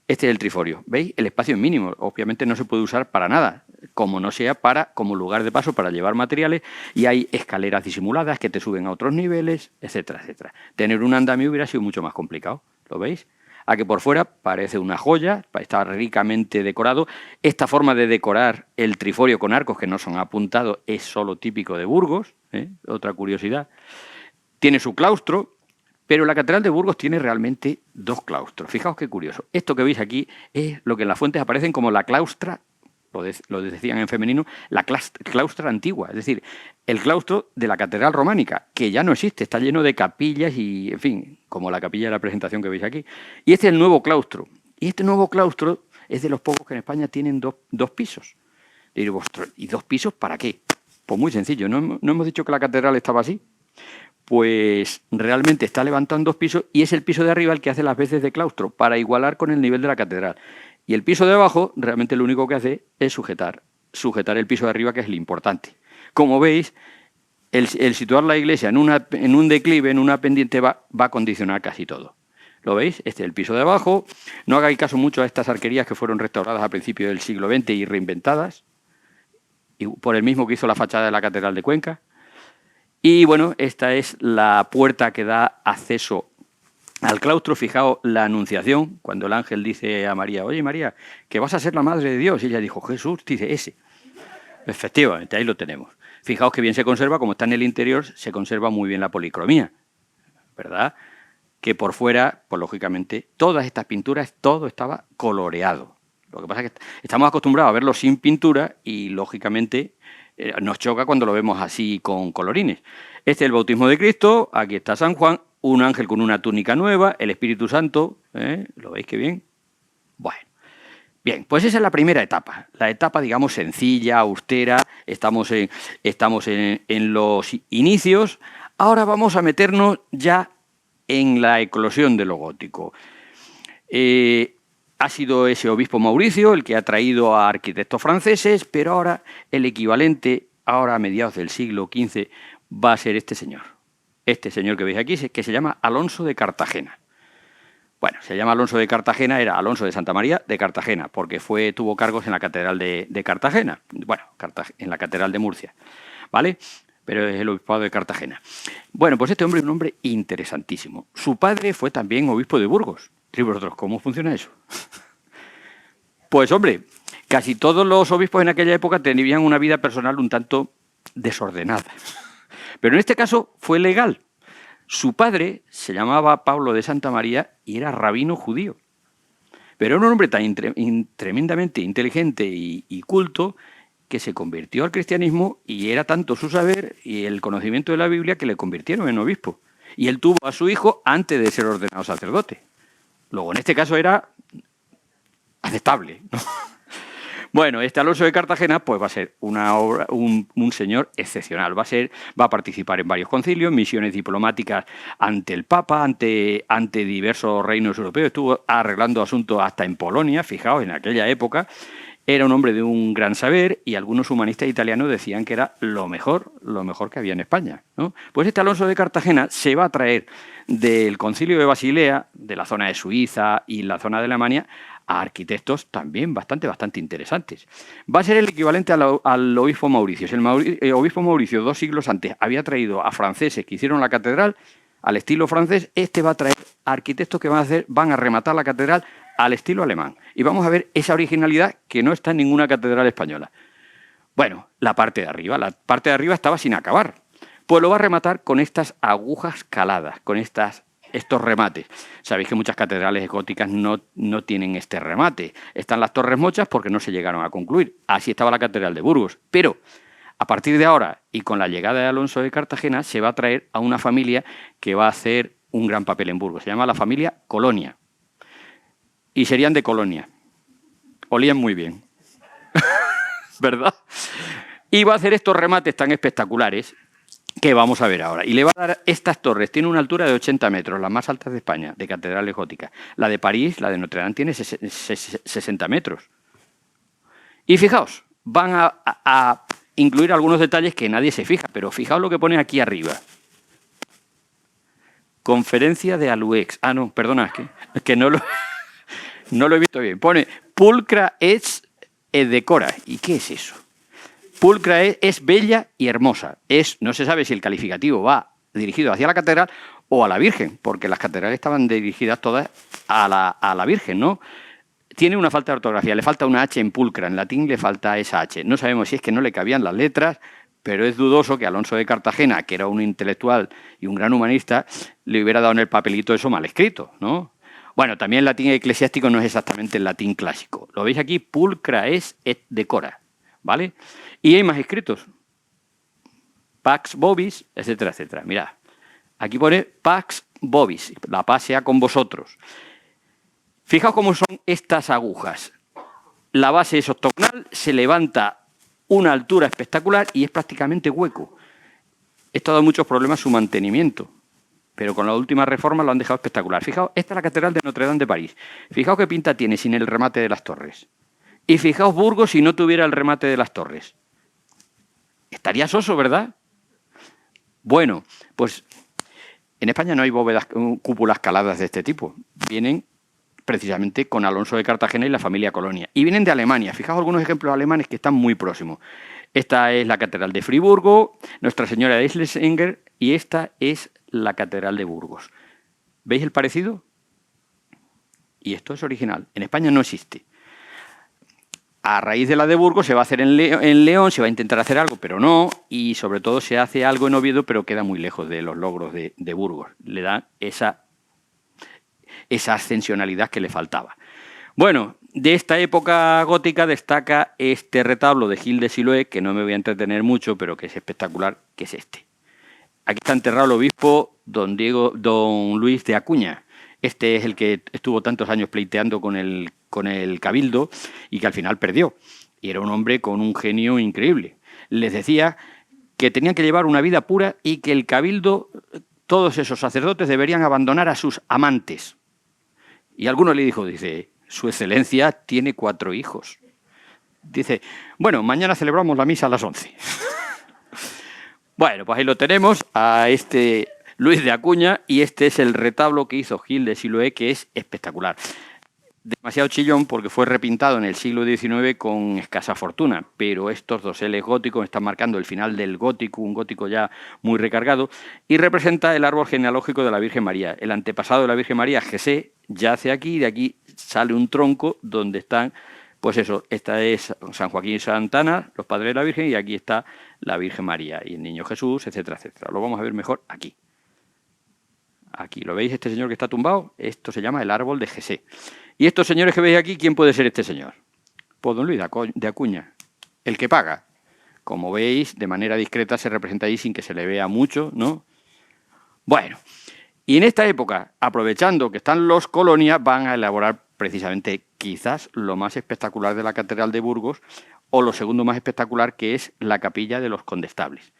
Este es el triforio. ¿Veis? El espacio es mínimo. Obviamente no se puede usar para nada, como no sea como lugar de paso para llevar materiales, y hay escaleras disimuladas que te suben a otros niveles, etcétera, etcétera. Tener un andamio hubiera sido mucho más complicado. ¿Lo veis? A que por fuera parece una joya, está ricamente decorado. Esta forma de decorar el triforio con arcos que no son apuntados es solo típico de Burgos, ¿eh? Otra curiosidad. Tiene su claustro, pero la catedral de Burgos tiene realmente dos claustros. Fijaos qué curioso. Esto que veis aquí es lo que en las fuentes aparecen como la claustra, lo decían en femenino, la claustra antigua. Es decir, el claustro de la catedral románica, que ya no existe, está lleno de capillas y, en fin, como la capilla de la presentación que veis aquí. Y este es el nuevo claustro. Y este nuevo claustro es de los pocos que en España tienen dos pisos. Y digo, ¿y 2 pisos para qué? Pues muy sencillo. ¿No hemos dicho que la catedral estaba así? Pues realmente está levantado en 2 pisos y es el piso de arriba el que hace las veces de claustro para igualar con el nivel de la catedral. Y el piso de abajo realmente lo único que hace es sujetar el piso de arriba, que es lo importante. Como veis, el situar la iglesia en un declive, en una pendiente, va a condicionar casi todo. ¿Lo veis? Este es el piso de abajo. No hagáis caso mucho a estas arquerías que fueron restauradas a principios del siglo XX y reinventadas, y por el mismo que hizo la fachada de la catedral de Cuenca. Y bueno, esta es la puerta que da acceso al claustro. Fijaos la anunciación, cuando el ángel dice a María, oye María, que vas a ser la madre de Dios. Y ella dijo, Jesús, dice ese. Efectivamente, ahí lo tenemos. Fijaos que bien se conserva, como está en el interior, se conserva muy bien la policromía, ¿verdad? Que por fuera, pues lógicamente, todas estas pinturas, todo estaba coloreado. Lo que pasa es que estamos acostumbrados a verlo sin pintura y, lógicamente, nos choca cuando lo vemos así con colorines. Este es el bautismo de Cristo, aquí está San Juan, un ángel con una túnica nueva, el Espíritu Santo, ¿lo veis qué bien? Bueno, bien, pues esa es la primera etapa, la etapa, digamos, sencilla, austera, estamos en los inicios. Ahora vamos a meternos ya en la eclosión de lo gótico. Ha sido ese obispo Mauricio el que ha traído a arquitectos franceses, pero ahora el equivalente, ahora a mediados del siglo XV, va a ser este señor. Este señor que veis aquí, que se llama Alonso de Cartagena. Bueno, se llama Alonso de Cartagena, era Alonso de Santa María de Cartagena, porque tuvo cargos en la catedral de Cartagena, bueno, en la catedral de Murcia, ¿vale? Pero es el obispado de Cartagena. Bueno, pues este hombre es un hombre interesantísimo. Su padre fue también obispo de Burgos. ¿Y vosotros cómo funciona eso? Pues hombre, casi todos los obispos en aquella época tenían una vida personal un tanto desordenada. Pero en este caso fue legal. Su padre se llamaba Pablo de Santa María y era rabino judío. Pero era un hombre tan tremendamente inteligente y culto que se convirtió al cristianismo, y era tanto su saber y el conocimiento de la Biblia que le convirtieron en obispo. Y él tuvo a su hijo antes de ser ordenado sacerdote. Luego, en este caso era aceptable, ¿no? Bueno, este Alonso de Cartagena pues va a ser un señor excepcional. Va a participar en varios concilios, misiones diplomáticas ante el Papa, ante diversos reinos europeos. Estuvo arreglando asuntos hasta en Polonia, fijaos, en aquella época. Era un hombre de un gran saber y algunos humanistas italianos decían que era lo mejor que había en España, ¿no? Pues este Alonso de Cartagena se va a traer del concilio de Basilea, de la zona de Suiza y la zona de Alemania, a arquitectos también bastante interesantes. Va a ser el equivalente al obispo Mauricio. El obispo Mauricio 2 siglos antes había traído a franceses que hicieron la catedral al estilo francés. Este va a traer a arquitectos que van a rematar la catedral al estilo alemán. Y vamos a ver esa originalidad que no está en ninguna catedral española. Bueno, la parte de arriba estaba sin acabar. Pues lo va a rematar con estas agujas caladas, con estos remates. Sabéis que muchas catedrales góticas no tienen este remate. Están las torres mochas porque no se llegaron a concluir. Así estaba la catedral de Burgos. Pero a partir de ahora, y con la llegada de Alonso de Cartagena, se va a traer a una familia que va a hacer un gran papel en Burgos. Se llama la familia Colonia. Y serían de Colonia. Olían muy bien. ¿Verdad? Y va a hacer estos remates tan espectaculares que vamos a ver ahora. Y le va a dar estas torres. Tiene una altura de 80 metros, las más altas de España, de catedrales góticas. La de París, la de Notre Dame, tiene 60 metros. Y fijaos, van a incluir algunos detalles que nadie se fija, pero fijaos lo que pone aquí arriba. Conferencia de Aluex. Ah, no, perdona, es que no lo he visto bien. Pone pulcra es decora. ¿Y qué es eso? Pulcra es bella y hermosa. No se sabe si el calificativo va dirigido hacia la catedral o a la Virgen, porque las catedrales estaban dirigidas todas a la Virgen, ¿no? Tiene una falta de ortografía, le falta una H en pulcra, en latín le falta esa H. No sabemos si es que no le cabían las letras, pero es dudoso que Alonso de Cartagena, que era un intelectual y un gran humanista, le hubiera dado en el papelito eso mal escrito, ¿no? Bueno, también el latín eclesiástico no es exactamente el latín clásico. Lo veis aquí, pulcra es et decora, ¿vale? Y hay más escritos. Pax vobis, etcétera, etcétera. Mirad, aquí pone Pax vobis, la paz sea con vosotros. Fijaos cómo son estas agujas. La base es octogonal, se levanta una altura espectacular y es prácticamente hueco. Esto ha dado muchos problemas su mantenimiento, pero con la última reforma lo han dejado espectacular. Fijaos, esta es la Catedral de Notre Dame de París. Fijaos qué pinta tiene sin el remate de las torres. Y fijaos Burgos si no tuviera el remate de las torres. Estaría soso, ¿verdad? Bueno, pues en España no hay bóvedas, cúpulas caladas de este tipo. Vienen precisamente con Alonso de Cartagena y la familia Colonia. Y vienen de Alemania. Fijaos algunos ejemplos alemanes que están muy próximos. Esta es la Catedral de Friburgo, Nuestra Señora de Schlesinger, y esta es la Catedral de Burgos. ¿Veis el parecido? Y esto es original. En España no existe. A raíz de la de Burgos se va a hacer en León, se va a intentar hacer algo, pero no, y sobre todo se hace algo en Oviedo, pero queda muy lejos de los logros de Burgos. Le da esa ascensionalidad que le faltaba. Bueno, de esta época gótica destaca este retablo de Gil de Siloé, que no me voy a entretener mucho, pero que es espectacular, que es este. Aquí está enterrado el obispo don Luis de Acuña. Este es el que estuvo tantos años pleiteando con el Cabildo y que al final perdió. Y era un hombre con un genio increíble. Les decía que tenían que llevar una vida pura y que el Cabildo, todos esos sacerdotes deberían abandonar a sus amantes. Y alguno le dijo, dice, Su Excelencia tiene 4 hijos. Dice, bueno, mañana celebramos la misa a las 11. Bueno, pues ahí lo tenemos, a este Luis de Acuña, y este es el retablo que hizo Gil de Siloé, que es espectacular. Demasiado chillón porque fue repintado en el siglo XIX con escasa fortuna, pero estos doseles góticos están marcando el final del gótico, un gótico ya muy recargado, y representa el árbol genealógico de la Virgen María. El antepasado de la Virgen María, Jesé, yace aquí, y de aquí sale un tronco donde están, pues eso, esta es San Joaquín y Santa Ana, los padres de la Virgen, y aquí está la Virgen María y el Niño Jesús, etcétera, etcétera. Lo vamos a ver mejor aquí. Aquí, ¿lo veis este señor que está tumbado? Esto se llama el árbol de Jesé. Y estos señores que veis aquí, ¿quién puede ser este señor? Pues don Luis de Acuña, el que paga. Como veis, de manera discreta se representa ahí sin que se le vea mucho, ¿no? Bueno, y en esta época, aprovechando que están los Colonia, van a elaborar precisamente quizás lo más espectacular de la Catedral de Burgos, o lo segundo más espectacular, que es la capilla de los condestables.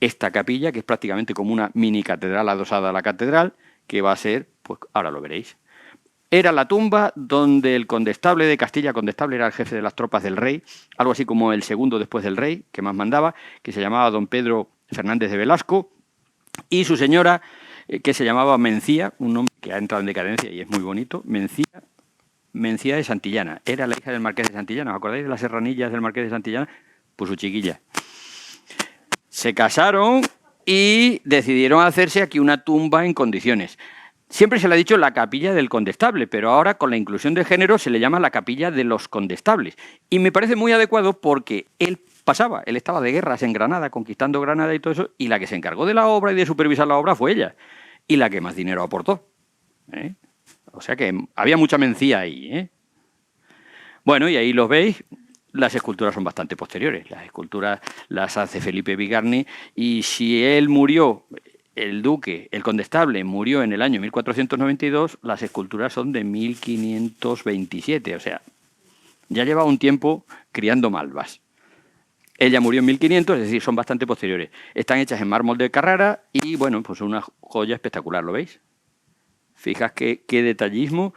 Esta capilla, que es prácticamente como una mini catedral adosada a la catedral, que va a ser, pues ahora lo veréis. Era la tumba donde el condestable de Castilla, condestable era el jefe de las tropas del rey, algo así como el segundo después del rey, que más mandaba, que se llamaba don Pedro Fernández de Velasco, y su señora, que se llamaba Mencía, un nombre que ha entrado en decadencia y es muy bonito, Mencía de Santillana. Era la hija del marqués de Santillana. ¿Os acordáis de las serranillas del marqués de Santillana? Pues su chiquilla. Se casaron y decidieron hacerse aquí una tumba en condiciones. Siempre se le ha dicho la capilla del condestable, pero ahora con la inclusión de género se le llama la capilla de los condestables. Y me parece muy adecuado porque él estaba de guerras en Granada, conquistando Granada y todo eso, y la que se encargó de la obra y de supervisar la obra fue ella, y la que más dinero aportó. O sea que había mucha mencía ahí. Bueno, y ahí los veis. Las esculturas son bastante posteriores. Las esculturas las hace Felipe Bigarny, y si él murió, el duque, el condestable, murió en el año 1492, las esculturas son de 1527. O sea, ya lleva un tiempo criando malvas. Ella murió en 1500, es decir, son bastante posteriores. Están hechas en mármol de Carrara y, bueno, pues una joya espectacular, ¿lo veis? Fijas qué detallismo.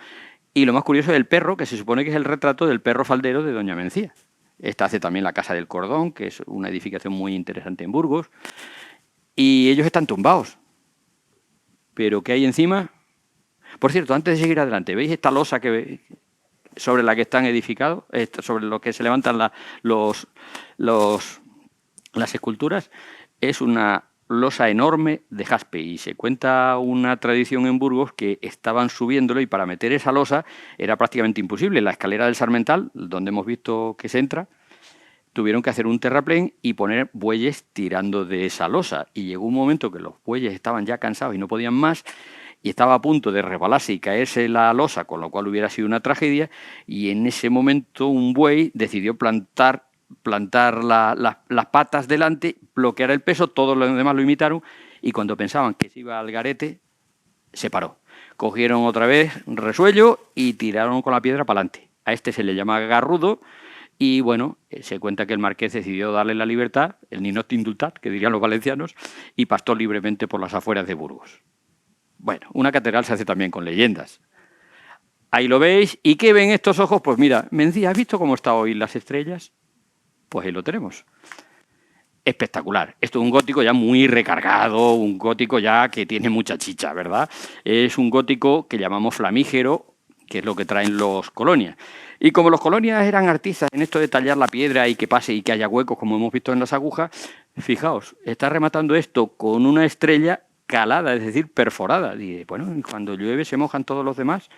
Y lo más curioso es el perro, que se supone que es el retrato del perro faldero de Doña Mencía. Esta hace también la Casa del Cordón, que es una edificación muy interesante en Burgos. Y ellos están tumbados. ¿Pero qué hay encima? Por cierto, antes de seguir adelante, ¿veis esta losa sobre la que están edificados? Sobre lo que se levantan las esculturas. Es una losa enorme de jaspe y se cuenta una tradición en Burgos que estaban subiéndolo y para meter esa losa era prácticamente imposible. La escalera del Sarmental, donde hemos visto que se entra, tuvieron que hacer un terraplén y poner bueyes tirando de esa losa. Y llegó un momento que los bueyes estaban ya cansados y no podían más y estaba a punto de resbalarse y caerse la losa, con lo cual hubiera sido una tragedia, y en ese momento un buey decidió plantar las patas delante, bloquear el peso, todos los demás lo imitaron, y cuando pensaban que se iba al garete, se paró. Cogieron otra vez resuello y tiraron con la piedra para adelante. A este se le llama Garrudo, y bueno, se cuenta que el marqués decidió darle la libertad, el ninot indultat, que dirían los valencianos, y pastó libremente por las afueras de Burgos. Bueno, una catedral se hace también con leyendas. Ahí lo veis. ¿Y qué ven estos ojos? Pues mira, Mencía, ¿has visto cómo están hoy las estrellas? Pues ahí lo tenemos. Espectacular. Esto es un gótico ya muy recargado, un gótico ya que tiene mucha chicha, ¿verdad? Es un gótico que llamamos flamígero, que es lo que traen los colonias. Y como los colonias eran artistas en esto de tallar la piedra y que pase y que haya huecos, como hemos visto en las agujas, fijaos, está rematando esto con una estrella calada, es decir, perforada. Y bueno, cuando llueve se mojan todos los demás.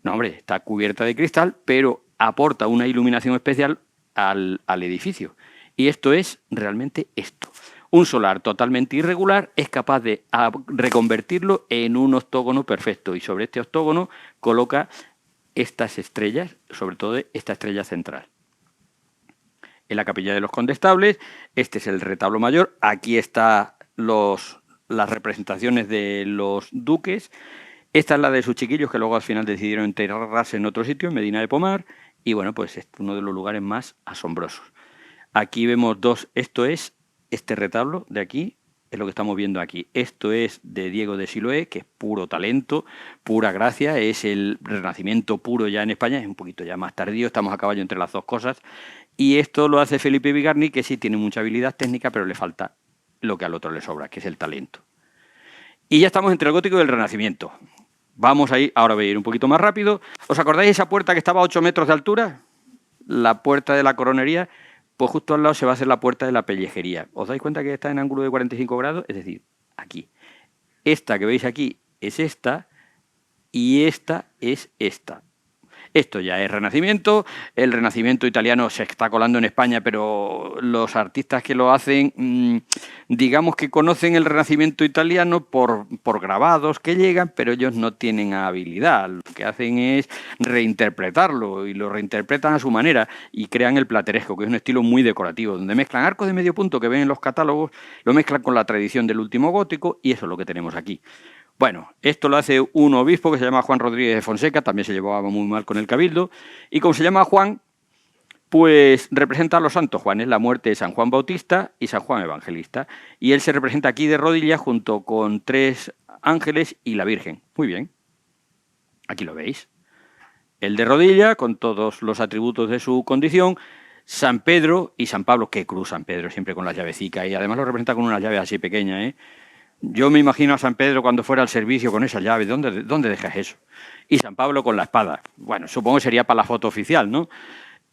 No, hombre, está cubierta de cristal, pero aporta una iluminación especial al edificio. Y esto es realmente esto. Un solar totalmente irregular es capaz de reconvertirlo en un octógono perfecto. Y sobre este octógono coloca estas estrellas, sobre todo esta estrella central. En la capilla de los condestables, este es el retablo mayor. Aquí están las representaciones de los duques. Esta es la de sus chiquillos, que luego al final decidieron enterrarse en otro sitio, en Medina de Pomar. Y bueno, pues es uno de los lugares más asombrosos. Aquí vemos dos. Esto es este retablo de aquí, es lo que estamos viendo aquí. Esto es de Diego de Siloé, que es puro talento, pura gracia, es el Renacimiento puro ya en España, es un poquito ya más tardío, estamos a caballo entre las dos cosas. Y esto lo hace Felipe Bigarny, que sí tiene mucha habilidad técnica, pero le falta lo que al otro le sobra, que es el talento. Y ya estamos entre el gótico y el Renacimiento. Vamos a ir, ahora voy a ir un poquito más rápido. ¿Os acordáis de esa puerta que estaba a 8 metros de altura? La puerta de la coronería. Pues justo al lado se va a hacer la puerta de la pellejería. ¿Os dais cuenta que está en ángulo de 45 grados? Es decir, aquí. Esta que veis aquí es esta y esta es esta. Esto ya es Renacimiento. El Renacimiento italiano se está colando en España, pero los artistas que lo hacen, digamos que conocen el Renacimiento italiano por grabados que llegan, pero ellos no tienen habilidad. Lo que hacen es reinterpretarlo y lo reinterpretan a su manera y crean el plateresco, que es un estilo muy decorativo, donde mezclan arcos de medio punto que ven en los catálogos, lo mezclan con la tradición del último gótico y eso es lo que tenemos aquí. Bueno, esto lo hace un obispo que se llama Juan Rodríguez de Fonseca, también se llevaba muy mal con el cabildo, y como se llama Juan, pues representa a los santos Juanes, la muerte de San Juan Bautista y San Juan Evangelista, y él se representa aquí de rodillas junto con 3 ángeles y la Virgen. Muy bien, aquí lo veis. El de rodilla, con todos los atributos de su condición, San Pedro y San Pablo, qué cruz San Pedro, siempre con las llavecitas, y además lo representa con unas llaves así pequeñas, ¿eh? Yo me imagino a San Pedro cuando fuera al servicio con esa llave. ¿Dónde dejas eso? Y San Pablo con la espada. Bueno, supongo que sería para la foto oficial, ¿no?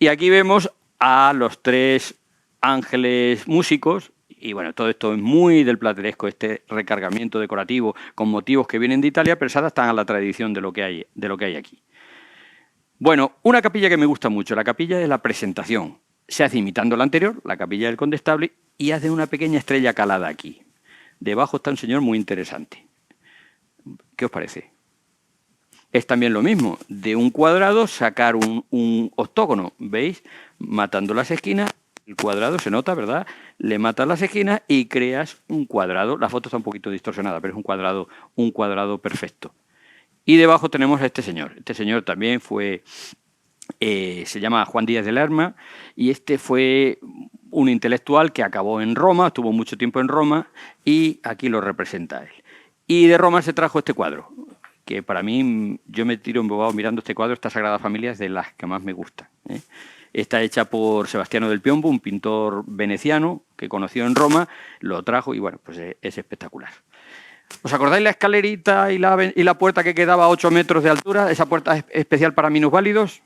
Y aquí vemos a los 3 ángeles músicos. Y bueno, todo esto es muy del plateresco, este recargamiento decorativo con motivos que vienen de Italia, pero se adaptan a la tradición de lo que hay aquí. Bueno, una capilla que me gusta mucho, la capilla de la Presentación. Se hace imitando la anterior, la capilla del Condestable, y hace una pequeña estrella calada aquí. Debajo está un señor muy interesante. ¿Qué os parece? Es también lo mismo, de un cuadrado sacar un octógono, ¿veis? Matando las esquinas, el cuadrado se nota, ¿verdad? Le matas las esquinas y creas un cuadrado. La foto está un poquito distorsionada, pero es un cuadrado perfecto. Y debajo tenemos a este señor. Este señor también fue... se llama Juan Díaz de Lerma y este fue un intelectual que acabó en Roma, estuvo mucho tiempo en Roma y aquí lo representa él. Y de Roma se trajo este cuadro, que para mí, yo me tiro embobado mirando este cuadro, esta Sagrada Familia es de las que más me gustan, ¿eh? Está hecha por Sebastiano del Piombo, un pintor veneciano que conoció en Roma, lo trajo y bueno, pues es espectacular. ¿Os acordáis la escalerita y la puerta que quedaba a 8 metros de altura? Esa puerta especial para minusválidos.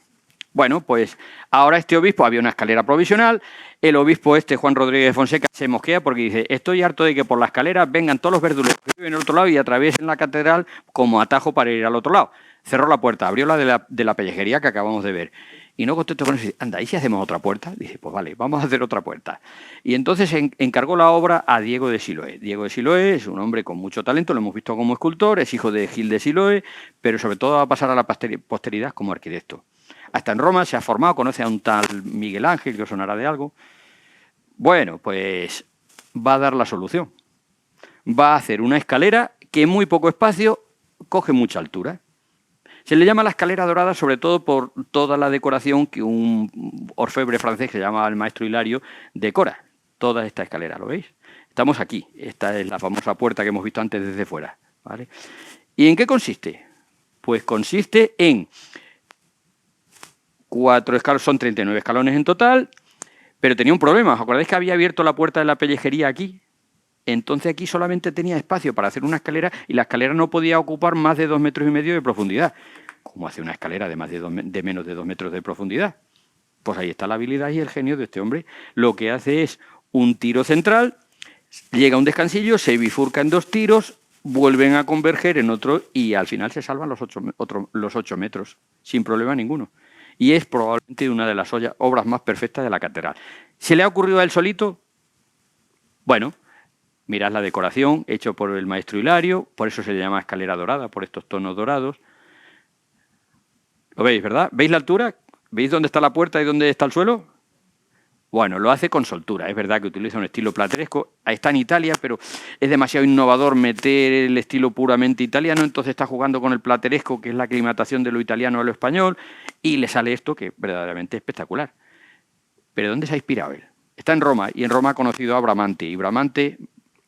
Bueno, pues ahora este obispo, había una escalera provisional, el obispo Juan Rodríguez de Fonseca, se mosquea porque dice, estoy harto de que por la escalera vengan todos los verduleros que viven en el otro lado y atraviesen la catedral como atajo para ir al otro lado. Cerró la puerta, abrió la de la pellejería que acabamos de ver. Y no contento con eso, dice, anda, ¿y si hacemos otra puerta? Dice, pues vale, vamos a hacer otra puerta. Y entonces encargó la obra a Diego de Siloé. Diego de Siloé es un hombre con mucho talento, lo hemos visto como escultor, es hijo de Gil de Siloé, pero sobre todo va a pasar a la posteridad como arquitecto. Hasta en Roma se ha formado, conoce a un tal Miguel Ángel, que os sonará de algo. Bueno, pues va a dar la solución. Va a hacer una escalera que en muy poco espacio coge mucha altura. Se le llama la escalera dorada sobre todo por toda la decoración que un orfebre francés que se llama el maestro Hilario decora. Toda esta escalera, ¿lo veis? Estamos aquí. Esta es la famosa puerta que hemos visto antes desde fuera, ¿vale? ¿Y en qué consiste? Pues consiste en 4 escalones, son 39 escalones en total, pero tenía un problema. ¿Os acordáis que había abierto la puerta de la pellejería aquí? Entonces aquí solamente tenía espacio para hacer una escalera y la escalera no podía ocupar más de 2,5 metros de profundidad. ¿Cómo hace una escalera de menos de 2 metros de profundidad? Pues ahí está la habilidad y el genio de este hombre. Lo que hace es un tiro central, llega a un descansillo, se bifurca en 2 tiros, vuelven a converger en otro y al final se salvan los 8 metros, sin problema ninguno. Y es probablemente una de las obras más perfectas de la catedral. ¿Se le ha ocurrido a él solito? Bueno, mirad la decoración, hecho por el maestro Hilario, por eso se le llama escalera dorada, por estos tonos dorados. ¿Lo veis, verdad? ¿Veis la altura? ¿Veis dónde está la puerta y dónde está el suelo? Bueno, lo hace con soltura. Es verdad que utiliza un estilo plateresco. Está en Italia, pero es demasiado innovador meter el estilo puramente italiano, entonces está jugando con el plateresco, que es la aclimatación de lo italiano a lo español, y le sale esto que verdaderamente es espectacular. ¿Pero dónde se ha inspirado él? Está en Roma, y en Roma ha conocido a Bramante, y Bramante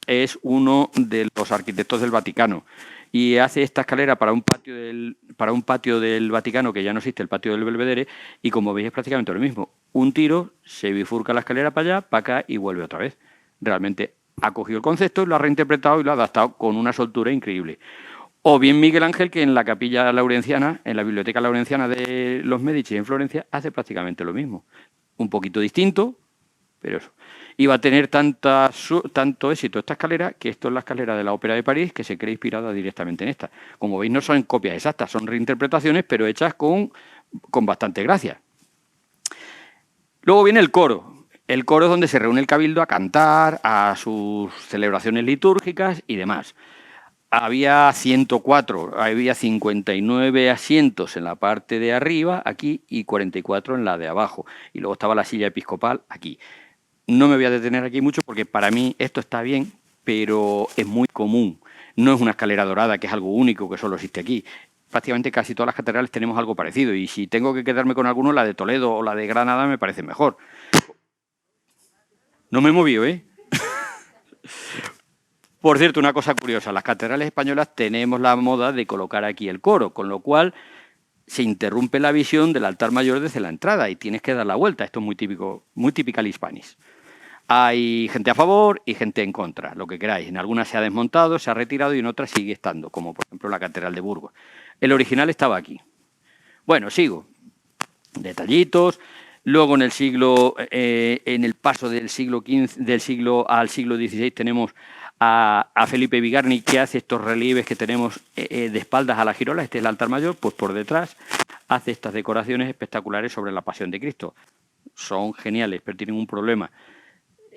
es uno de los arquitectos del Vaticano, y hace esta escalera para un patio del Vaticano, que ya no existe, el patio del Belvedere, y como veis es prácticamente lo mismo. Un tiro, se bifurca la escalera para allá, para acá y vuelve otra vez. Realmente ha cogido el concepto, lo ha reinterpretado y lo ha adaptado con una soltura increíble. O bien Miguel Ángel, que en la capilla laurenciana, en la biblioteca laurenciana de los Medici en Florencia, hace prácticamente lo mismo. Un poquito distinto, pero eso. Y va a tener tanto éxito esta escalera, que esto es la escalera de la Ópera de París, que se cree inspirada directamente en esta. Como veis, no son copias exactas, son reinterpretaciones, pero hechas con bastante gracia. Luego viene el coro. El coro es donde se reúne el cabildo a cantar, a sus celebraciones litúrgicas y demás. Había 104, había 59 asientos en la parte de arriba, aquí, y 44 en la de abajo. Y luego estaba la silla episcopal aquí. No me voy a detener aquí mucho porque para mí esto está bien, pero es muy común. No es una escalera dorada, que es algo único, que solo existe aquí. Prácticamente casi todas las catedrales tenemos algo parecido. Y si tengo que quedarme con alguno, la de Toledo o la de Granada me parece mejor. No me he movido, ¿eh? Por cierto, una cosa curiosa. Las catedrales españolas tenemos la moda de colocar aquí el coro, con lo cual se interrumpe la visión del altar mayor desde la entrada y tienes que dar la vuelta. Esto es muy típico, muy typical Hispanis. Hay gente a favor y gente en contra, lo que queráis. En algunas se ha desmontado, se ha retirado y en otras sigue estando, como por ejemplo la Catedral de Burgos. El original estaba aquí. Bueno, sigo. Detallitos. Luego en el paso del siglo XV, al siglo XVI tenemos a Felipe Bigarni, que hace estos relieves que tenemos de espaldas a la girola. Este es el altar mayor, pues por detrás hace estas decoraciones espectaculares sobre la Pasión de Cristo. Son geniales, pero tienen un problema.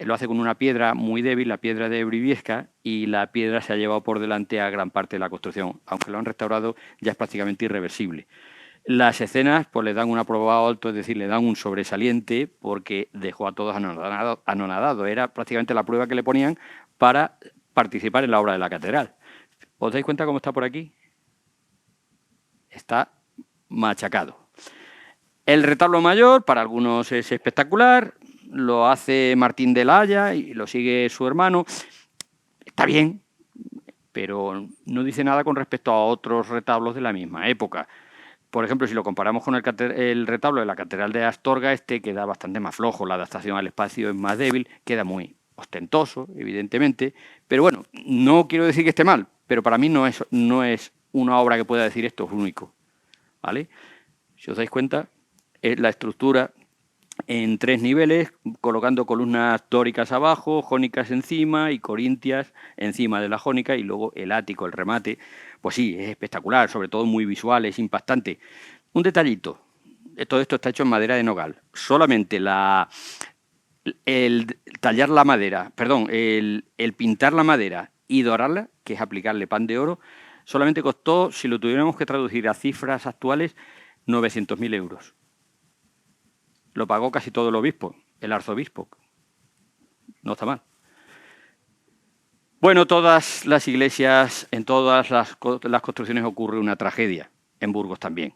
Lo hace con una piedra muy débil, la piedra de Briviesca, y la piedra se ha llevado por delante a gran parte de la construcción. Aunque lo han restaurado, ya es prácticamente irreversible. Las escenas pues le dan un aprobado alto, es decir, le dan un sobresaliente porque dejó a todos anonadados. Era prácticamente la prueba que le ponían para participar en la obra de la catedral. ¿Os dais cuenta cómo está por aquí? Está machacado. El retablo mayor, para algunos es espectacular. lo hace Martín de la Haya y lo sigue su hermano. Está bien, pero no dice nada con respecto a otros retablos de la misma época. Por ejemplo, si lo comparamos con el retablo de la Catedral de Astorga, este queda bastante más flojo, la adaptación al espacio es más débil, queda muy ostentoso, evidentemente, pero bueno, no quiero decir que esté mal, pero para mí no es una obra que pueda decir esto es único, ¿vale? Si os dais cuenta, es la estructura en 3 niveles, colocando columnas dóricas abajo, jónicas encima y corintias encima de la jónica, y luego el ático, el remate. Pues sí, es espectacular, sobre todo muy visual, es impactante. Un detallito, todo esto está hecho en madera de nogal. Solamente el tallar la madera, perdón, el pintar la madera y dorarla, que es aplicarle pan de oro, solamente costó, si lo tuviéramos que traducir a cifras actuales, 900.000 euros. Lo pagó casi todo el obispo, el arzobispo. No está mal. Bueno, todas las iglesias, en todas las construcciones ocurre una tragedia. En Burgos también.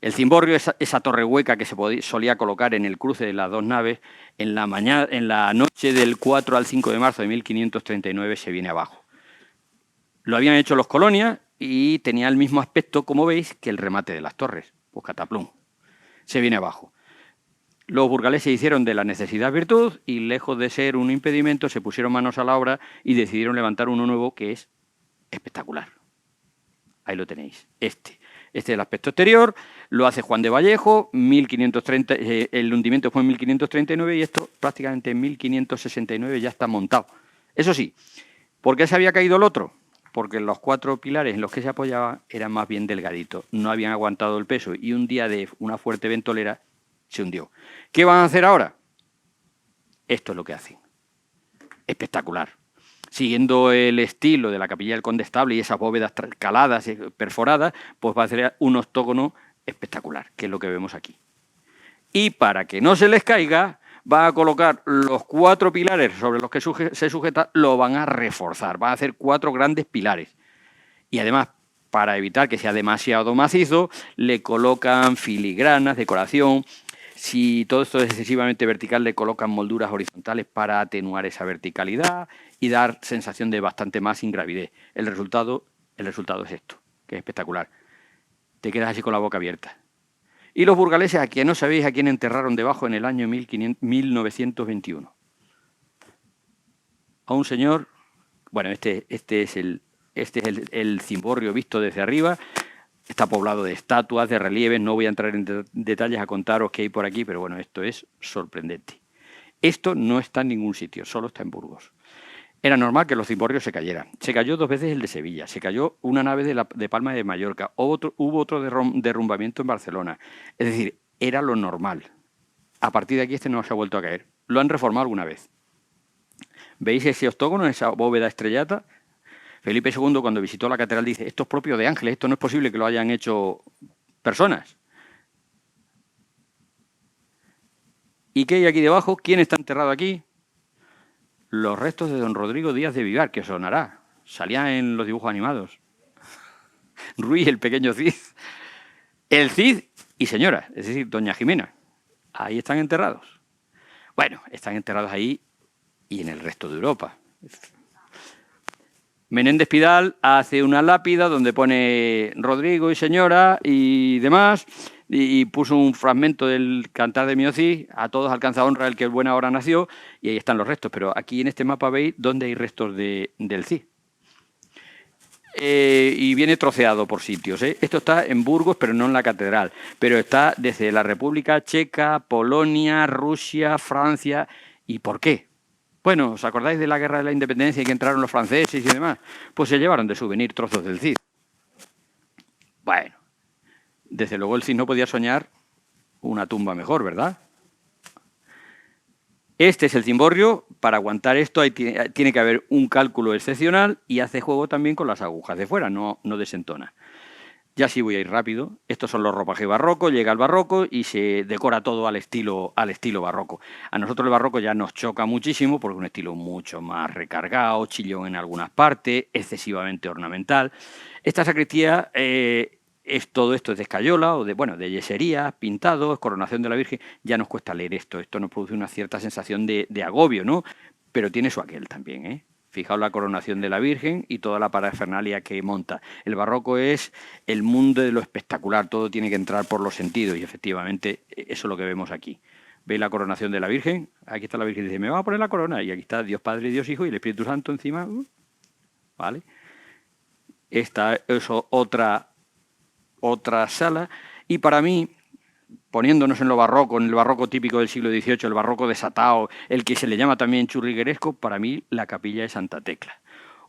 El cimborrio, esa torre hueca que se solía colocar en el cruce de las 2 naves, en la noche del 4 al 5 de marzo de 1539 se viene abajo. Lo habían hecho los colonias y tenía el mismo aspecto, como veis, que el remate de las torres. Pues cataplum. Se viene abajo. Los burgaleses hicieron de la necesidad virtud y, lejos de ser un impedimento, se pusieron manos a la obra y decidieron levantar uno nuevo que es espectacular. Ahí lo tenéis. Este es el aspecto exterior, lo hace Juan de Vallejo, 1530, el hundimiento fue en 1539 y esto prácticamente en 1569 ya está montado. Eso sí, ¿por qué se había caído el otro? Porque los 4 pilares en los que se apoyaba eran más bien delgaditos, no habían aguantado el peso y un día de una fuerte ventolera se hundió. ¿Qué van a hacer ahora? Esto es lo que hacen. Espectacular. Siguiendo el estilo de la capilla del Condestable y esas bóvedas caladas, perforadas, pues va a hacer un octógono espectacular, que es lo que vemos aquí. Y para que no se les caiga, va a colocar los 4 pilares sobre los que se sujeta, lo van a reforzar. Van a hacer 4 grandes pilares. Y además, para evitar que sea demasiado macizo, le colocan filigranas, decoración. Si todo esto es excesivamente vertical, le colocan molduras horizontales para atenuar esa verticalidad y dar sensación de bastante más ingravidez. El resultado es esto, que es espectacular. Te quedas así con la boca abierta. Y los burgaleses, a quien no sabéis a quién enterraron debajo en el año 1921. A un señor, bueno, este es el cimborrio visto desde arriba. Está poblado de estatuas, de relieves. No voy a entrar en detalles a contaros qué hay por aquí, pero bueno, esto es sorprendente. Esto no está en ningún sitio, solo está en Burgos. Era normal que los cimborrios se cayeran. Se cayó 2 veces el de Sevilla, se cayó una nave de Palma de Mallorca, hubo otro derrumbamiento en Barcelona. Es decir, era lo normal. A partir de aquí este no se ha vuelto a caer. Lo han reformado alguna vez. ¿Veis ese octógono, esa bóveda estrellata? Felipe II, cuando visitó la catedral, dice, esto es propio de ángeles, esto no es posible que lo hayan hecho personas. ¿Y qué hay aquí debajo? ¿Quién está enterrado aquí? Los restos de don Rodrigo Díaz de Vivar, que os sonará. Salía en los dibujos animados. Ruiz, el pequeño Cid. El Cid y señora, es decir, doña Jimena. Ahí están enterrados. Bueno, están enterrados ahí y en el resto de Europa. Menéndez Pidal hace una lápida donde pone Rodrigo y señora y demás, y puso un fragmento del Cantar de Mio Cid, a todos alcanza honra el que en buena hora nació, y ahí están los restos. Pero aquí en este mapa veis dónde hay restos del Cid. Y viene troceado por sitios. Esto está en Burgos, pero no en la catedral. Pero está desde la República Checa, Polonia, Rusia, Francia. ¿Y por qué? Bueno, ¿os acordáis de la Guerra de la Independencia y que entraron los franceses y demás? Pues se llevaron de souvenir trozos del Cid. Bueno, desde luego el Cid no podía soñar una tumba mejor, ¿verdad? Este es el cimborrio. Para aguantar esto tiene que haber un cálculo excepcional y hace juego también con las agujas de fuera, no desentona. Ya sí voy a ir rápido. Estos son los ropajes barrocos, llega el barroco y se decora todo al estilo barroco. A nosotros el barroco ya nos choca muchísimo porque es un estilo mucho más recargado, chillón en algunas partes, excesivamente ornamental. Esta sacristía todo esto es de escayola o de yesería, pintados, coronación de la Virgen. Ya nos cuesta leer esto. Esto nos produce una cierta sensación de agobio, ¿no? Pero tiene su aquel también, ¿eh? Fijaos la coronación de la Virgen y toda la parafernalia que monta. El barroco es el mundo de lo espectacular, todo tiene que entrar por los sentidos y efectivamente eso es lo que vemos aquí. ¿Veis la coronación de la Virgen? Aquí está la Virgen y dice, me va a poner la corona. Y aquí está Dios Padre, Dios Hijo y el Espíritu Santo encima. ¿Vale? Esta es otra sala. Y para mí, poniéndonos en lo barroco, en el barroco típico del siglo XVIII, el barroco desatado, el que se le llama también churrigueresco, para mí la capilla de Santa Tecla.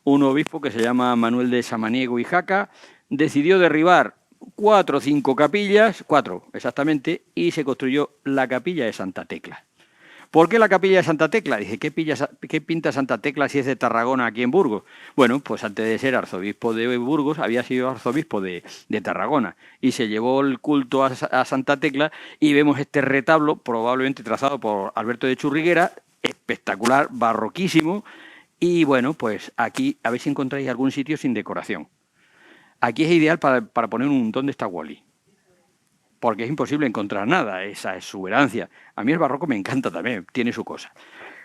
Un obispo que se llama Manuel de Samaniego y Jaca decidió derribar 4 o 5 capillas, 4 exactamente, y se construyó la capilla de Santa Tecla. ¿Por qué la capilla de Santa Tecla? Dice, ¿qué pinta Santa Tecla si es de Tarragona aquí en Burgos? Bueno, pues antes de ser arzobispo de Burgos había sido arzobispo de Tarragona y se llevó el culto a Santa Tecla y vemos este retablo probablemente trazado por Alberto de Churriguera, espectacular, barroquísimo y bueno, pues aquí a ver si encontráis algún sitio sin decoración. Aquí es ideal para poner un ¿dónde está Wally? Porque es imposible encontrar nada, esa exuberancia. A mí el barroco me encanta también, tiene su cosa.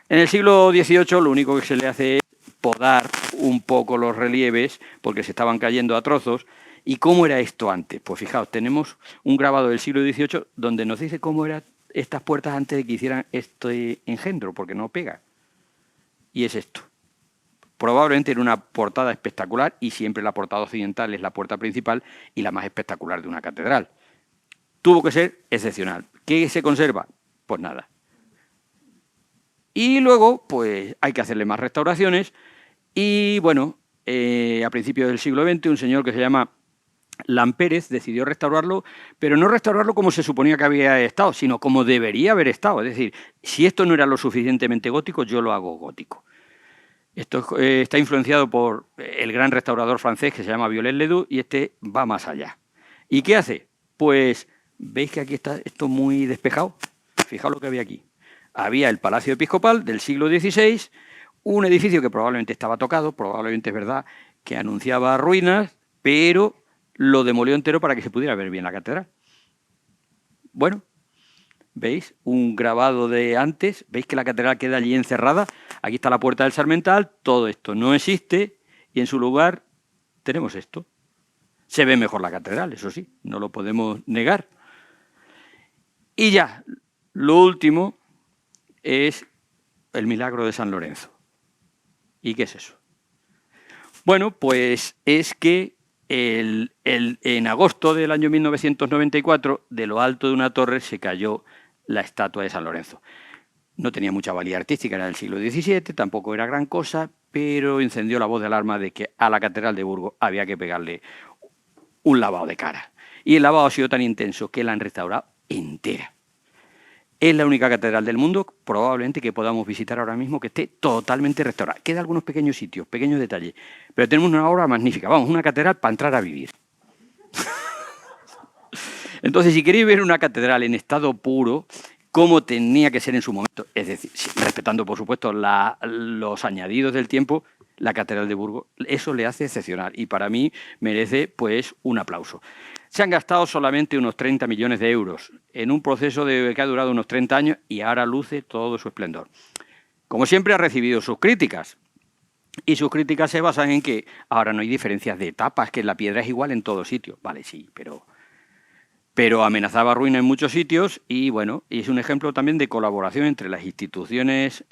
En el siglo XVIII lo único que se le hace es podar un poco los relieves, porque se estaban cayendo a trozos. ¿Y cómo era esto antes? Pues fijaos, tenemos un grabado del siglo XVIII donde nos dice cómo eran estas puertas antes de que hicieran este engendro, porque no pega. Y es esto. Probablemente era una portada espectacular, y siempre la portada occidental es la puerta principal y la más espectacular de una catedral. Tuvo que ser excepcional. ¿Qué se conserva? Pues nada. Y luego, pues hay que hacerle más restauraciones. Y bueno, a principios del siglo XX, un señor que se llama Lampérez decidió restaurarlo, pero no restaurarlo como se suponía que había estado, sino como debería haber estado. Es decir, si esto no era lo suficientemente gótico, yo lo hago gótico. Esto está influenciado por el gran restaurador francés que se llama Viollet-le-Duc y este va más allá. ¿Y qué hace? Pues ¿veis que aquí está esto muy despejado? Fijaos lo que había aquí. Había el Palacio Episcopal del siglo XVI, un edificio que probablemente estaba tocado, probablemente es verdad que anunciaba ruinas, pero lo demolió entero para que se pudiera ver bien la catedral. Bueno, ¿veis? Un grabado de antes, ¿veis que la catedral queda allí encerrada? Aquí está la puerta del Sarmental, todo esto no existe y en su lugar tenemos esto. Se ve mejor la catedral, eso sí, no lo podemos negar. Y ya, lo último es el milagro de San Lorenzo. ¿Y qué es eso? Bueno, pues es que en agosto del año 1994, de lo alto de una torre se cayó la estatua de San Lorenzo. No tenía mucha valía artística, era del siglo XVII, tampoco era gran cosa, pero encendió la voz de alarma de que a la Catedral de Burgos había que pegarle un lavado de cara. Y el lavado ha sido tan intenso que la han restaurado entera. Es la única catedral del mundo, probablemente, que podamos visitar ahora mismo que esté totalmente restaurada. Quedan algunos pequeños sitios, pequeños detalles, pero tenemos una obra magnífica. Vamos, una catedral para entrar a vivir. Entonces, si queréis ver una catedral en estado puro, como tenía que ser en su momento, es decir, respetando, por supuesto, los añadidos del tiempo, la Catedral de Burgos, eso le hace excepcional y para mí merece pues un aplauso. Se han gastado solamente unos 30 millones de euros en un proceso que ha durado unos 30 años y ahora luce todo su esplendor. Como siempre ha recibido sus críticas y sus críticas se basan en que ahora no hay diferencias de etapas, que la piedra es igual en todo sitio. Vale, sí, pero amenazaba ruina en muchos sitios y bueno, y es un ejemplo también de colaboración entre las instituciones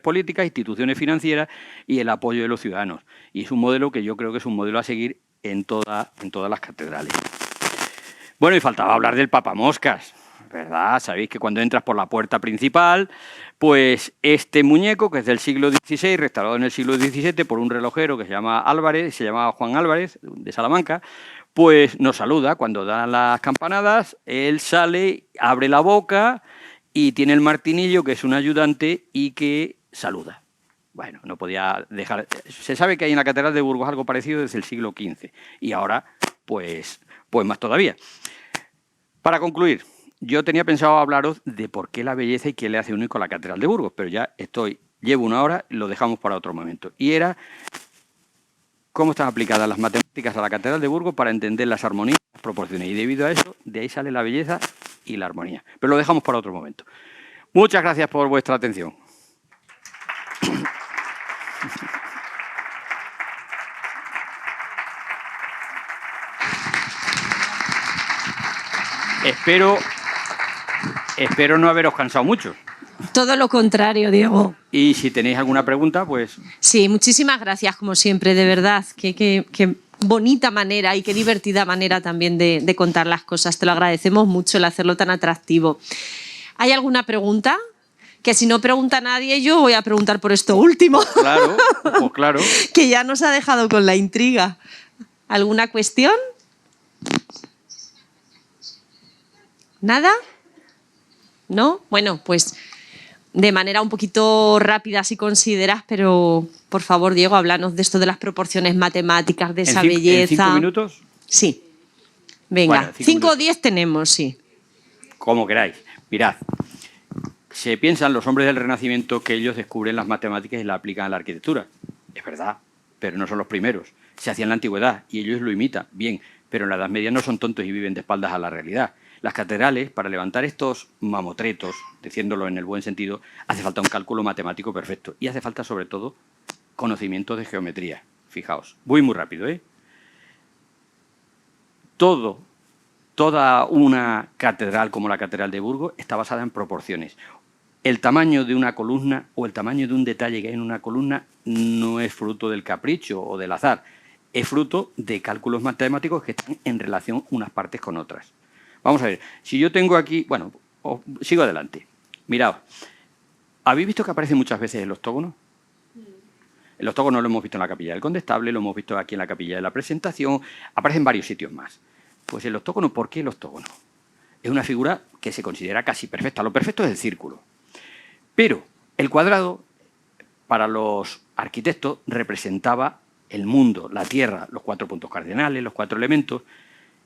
políticas, instituciones financieras y el apoyo de los ciudadanos. Y es un modelo que yo creo que es un modelo a seguir en todas las catedrales. Bueno, y faltaba hablar del papamoscas, ¿verdad? Sabéis que cuando entras por la puerta principal, pues este muñeco, que es del siglo XVI, restaurado en el siglo XVII por un relojero que se llama Juan Álvarez, de Salamanca, pues nos saluda cuando dan las campanadas, él sale, abre la boca y tiene el martinillo, que es un ayudante, y que saluda. Bueno, no podía dejar... Se sabe que hay en la Catedral de Burgos algo parecido desde el siglo XV, y ahora, pues más todavía. Para concluir, yo tenía pensado hablaros de por qué la belleza y qué le hace único a la Catedral de Burgos, pero ya llevo una hora y lo dejamos para otro momento. Y era... cómo están aplicadas las matemáticas a la Catedral de Burgos para entender las armonías y las proporciones. Y debido a eso, de ahí sale la belleza y la armonía. Pero lo dejamos para otro momento. Muchas gracias por vuestra atención. Espero no haberos cansado mucho. Todo lo contrario, Diego. Y si tenéis alguna pregunta, pues... Sí, muchísimas gracias, como siempre, de verdad. Qué bonita manera y qué divertida manera también de contar las cosas. Te lo agradecemos mucho el hacerlo tan atractivo. ¿Hay alguna pregunta? Que si no pregunta nadie, yo voy a preguntar por esto último. Claro, pues claro. Que ya nos ha dejado con la intriga. ¿Alguna cuestión? ¿Nada? ¿No? Bueno, pues de manera un poquito rápida si consideras, pero por favor, Diego, háblanos de esto de las proporciones matemáticas, de esa belleza. ¿En 5 minutos? Sí. Venga, Bueno, 5 o 10 tenemos, sí. Como queráis. Mirad, se piensan los hombres del Renacimiento que ellos descubren las matemáticas y las aplican a la arquitectura. Es verdad, pero no son los primeros. Se hacía en la antigüedad y ellos lo imitan, bien, pero en la Edad Media no son tontos y viven de espaldas a la realidad. Las catedrales, para levantar estos mamotretos, diciéndolo en el buen sentido, hace falta un cálculo matemático perfecto y hace falta, sobre todo, conocimiento de geometría. Fijaos, voy muy rápido, ¿eh? Toda una catedral como la Catedral de Burgos está basada en proporciones. El tamaño de una columna o el tamaño de un detalle que hay en una columna no es fruto del capricho o del azar, es fruto de cálculos matemáticos que están en relación unas partes con otras. Vamos a ver, si yo tengo aquí... Bueno, sigo adelante. Mirad, ¿habéis visto que aparece muchas veces el octógono? El octógono lo hemos visto en la Capilla del Condestable, lo hemos visto aquí en la Capilla de la Presentación, aparece en varios sitios más. Pues el octógono, ¿por qué el octógono? Es una figura que se considera casi perfecta. Lo perfecto es el círculo. Pero el cuadrado, para los arquitectos, representaba el mundo, la Tierra, los 4 puntos cardinales, los 4 elementos.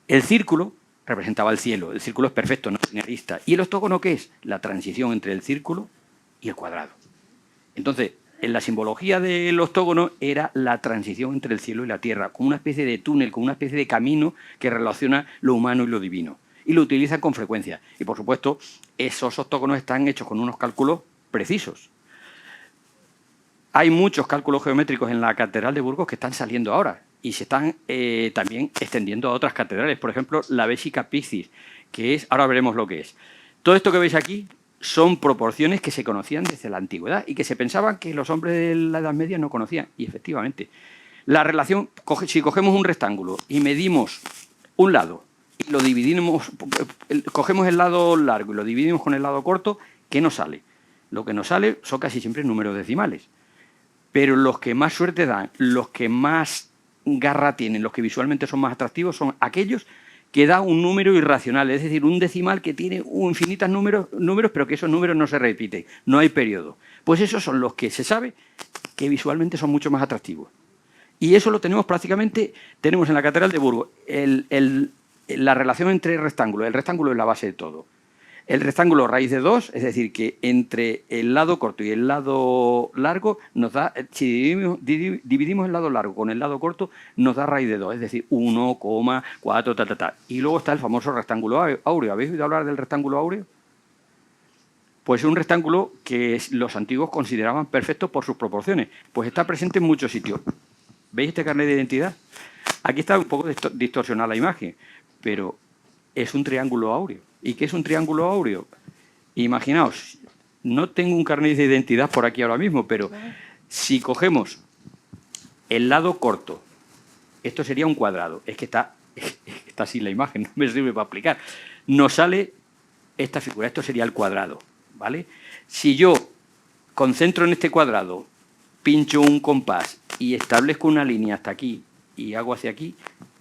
El círculo representaba el cielo. El círculo es perfecto, no es linealista. ¿Y el octógono qué es? La transición entre el círculo y el cuadrado. Entonces, en la simbología del octógono era la transición entre el cielo y la tierra, como una especie de túnel, como una especie de camino que relaciona lo humano y lo divino. Y lo utilizan con frecuencia. Y, por supuesto, esos octógonos están hechos con unos cálculos precisos. Hay muchos cálculos geométricos en la Catedral de Burgos que están saliendo ahora y se están también extendiendo a otras catedrales. Por ejemplo, la Vesica Piscis, que es, ahora veremos lo que es. Todo esto que veis aquí son proporciones que se conocían desde la antigüedad y que se pensaban que los hombres de la Edad Media no conocían. Y efectivamente, la relación, si cogemos un rectángulo y medimos un lado y lo dividimos, cogemos el lado largo y lo dividimos con el lado corto, ¿qué nos sale? Lo que nos sale son casi siempre números decimales. Pero los que más suerte dan, los que más garra tienen, los que visualmente son más atractivos, son aquellos que da un número irracional, es decir, un decimal que tiene infinitos números, pero que esos números no se repiten, no hay periodo. Pues esos son los que se sabe que visualmente son mucho más atractivos. Y eso lo tenemos prácticamente, tenemos en la Catedral de Burgos la relación entre rectángulos. El rectángulo es la base de todo. El rectángulo raíz de 2, es decir, que entre el lado corto y el lado largo nos da, si dividimos el lado largo con el lado corto, nos da raíz de 2, es decir, 1,4, Y luego está el famoso rectángulo áureo. ¿Habéis oído hablar del rectángulo áureo? Pues es un rectángulo que los antiguos consideraban perfecto por sus proporciones. Pues está presente en muchos sitios. ¿Veis este carnet de identidad? Aquí está un poco distorsionada la imagen, pero es un triángulo áureo. ¿Y qué es un triángulo áureo? Imaginaos, no tengo un carnet de identidad por aquí ahora mismo, pero si cogemos el lado corto, esto sería un cuadrado, es que está así la imagen, no me sirve para explicar. Nos sale esta figura, esto sería el cuadrado, ¿vale? Si yo concentro en este cuadrado, pincho un compás y establezco una línea hasta aquí y hago hacia aquí,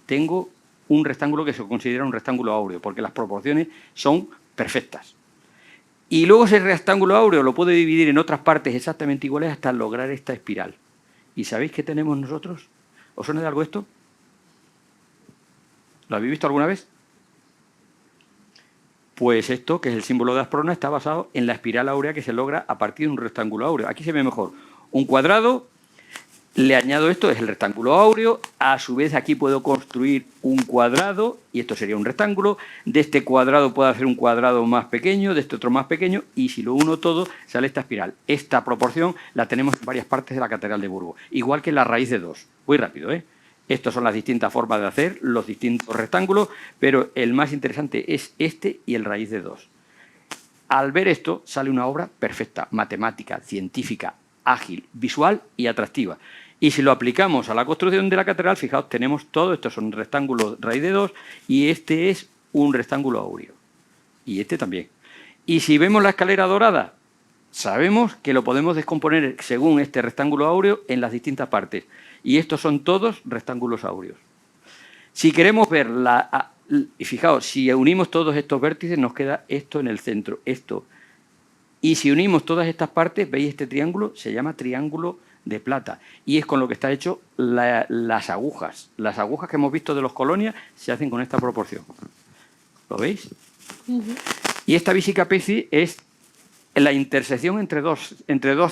tengo un rectángulo que se considera un rectángulo áureo, porque las proporciones son perfectas. Y luego ese rectángulo áureo lo puedo dividir en otras partes exactamente iguales hasta lograr esta espiral. ¿Y sabéis qué tenemos nosotros? ¿Os suena de algo esto? ¿Lo habéis visto alguna vez? Pues esto, que es el símbolo de Asprona, está basado en la espiral áurea que se logra a partir de un rectángulo áureo. Aquí se ve mejor un cuadrado Le añado esto, es el rectángulo áureo. A su vez, aquí puedo construir un cuadrado, y esto sería un rectángulo. De este cuadrado puedo hacer un cuadrado más pequeño, de este otro más pequeño, y si lo uno todo, sale esta espiral. Esta proporción la tenemos en varias partes de la Catedral de Burgos, igual que la raíz de 2. Muy rápido, ¿eh? Estas son las distintas formas de hacer los distintos rectángulos, pero el más interesante es este y el raíz de 2. Al ver esto, sale una obra perfecta, matemática, científica, ágil, visual y atractiva. Y si lo aplicamos a la construcción de la catedral, fijaos, tenemos todo, estos son rectángulos raíz de 2 y este es un rectángulo áureo. Y este también. Y si vemos la escalera dorada, sabemos que lo podemos descomponer según este rectángulo áureo en las distintas partes. Y estos son todos rectángulos áureos. Si queremos ver y fijaos, si unimos todos estos vértices, nos queda esto en el centro, esto. Y si unimos todas estas partes, ¿veis este triángulo? Se llama triángulo de plata. Y es con lo que está hecho las agujas. Las agujas que hemos visto de los colonias se hacen con esta proporción. ¿Lo veis? Y esta bicicapeci es la intersección entre dos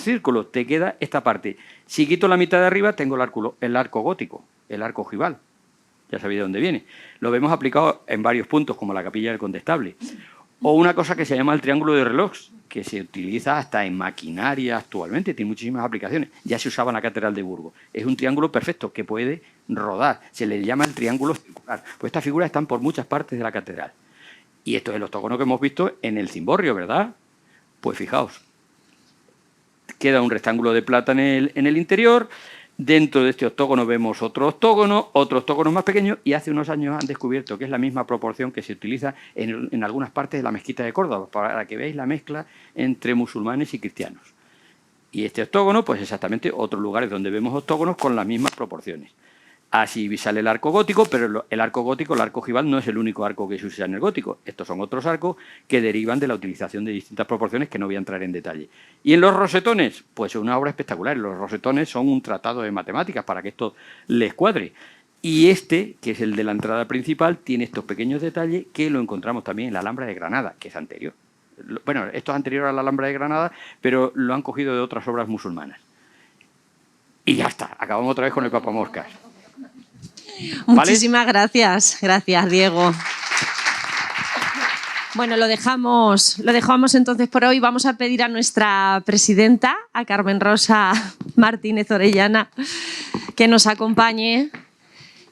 círculos. Te queda esta parte. Si quito la mitad de arriba, tengo el arco gótico, el arco ojival. Ya sabéis de dónde viene. Lo vemos aplicado en varios puntos, como la capilla del Condestable. O una cosa que se llama el triángulo de reloj, que se utiliza hasta en maquinaria actualmente, tiene muchísimas aplicaciones. Ya se usaba en la Catedral de Burgos. Es un triángulo perfecto que puede rodar. Se le llama el triángulo circular. Pues estas figuras están por muchas partes de la catedral. Y esto es el octógono que hemos visto en el cimborrio, ¿verdad? Pues fijaos, queda un rectángulo de plata en el interior. Dentro de este octógono vemos otro octógono más pequeño, y hace unos años han descubierto que es la misma proporción que se utiliza en algunas partes de la mezquita de Córdoba, para que veáis la mezcla entre musulmanes y cristianos. Y este octógono, pues exactamente otros lugares donde vemos octógonos con las mismas proporciones. Así sale el arco gótico, pero el arco gótico, el arco ojival, no es el único arco que se usa en el gótico. Estos son otros arcos que derivan de la utilización de distintas proporciones que no voy a entrar en detalle. Y en los rosetones, pues es una obra espectacular. Los rosetones son un tratado de matemáticas para que esto les cuadre. Y este, que es el de la entrada principal, tiene estos pequeños detalles que lo encontramos también en la Alhambra de Granada, que es anterior. Bueno, esto es anterior a la Alhambra de Granada, pero lo han cogido de otras obras musulmanas. Y ya está, acabamos otra vez con el papamoscas. ¿Vale? Muchísimas gracias. Gracias, Diego. Bueno, lo dejamos entonces por hoy. Vamos a pedir a nuestra presidenta, a Carmen Rosa Martínez Orellana, que nos acompañe,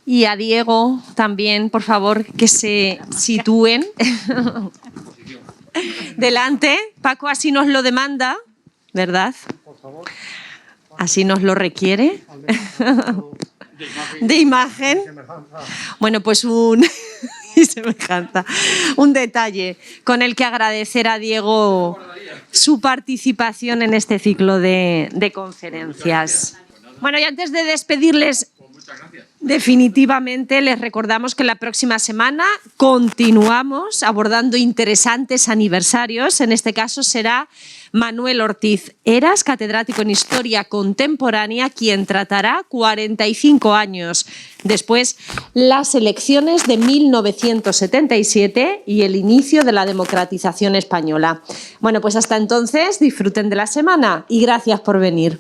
y a Diego también, por favor, que se sitúen delante. Paco así nos lo demanda, ¿verdad? Por favor. Así nos lo requiere. De imagen. Bueno, pues un detalle con el que agradecer a Diego su participación en este ciclo de conferencias. Bueno, y antes de despedirles definitivamente, les recordamos que la próxima semana continuamos abordando interesantes aniversarios. En este caso será Manuel Ortiz Heras, catedrático en Historia Contemporánea, quien tratará 45 años después las elecciones de 1977 y el inicio de la democratización española. Bueno, pues hasta entonces disfruten de la semana y gracias por venir.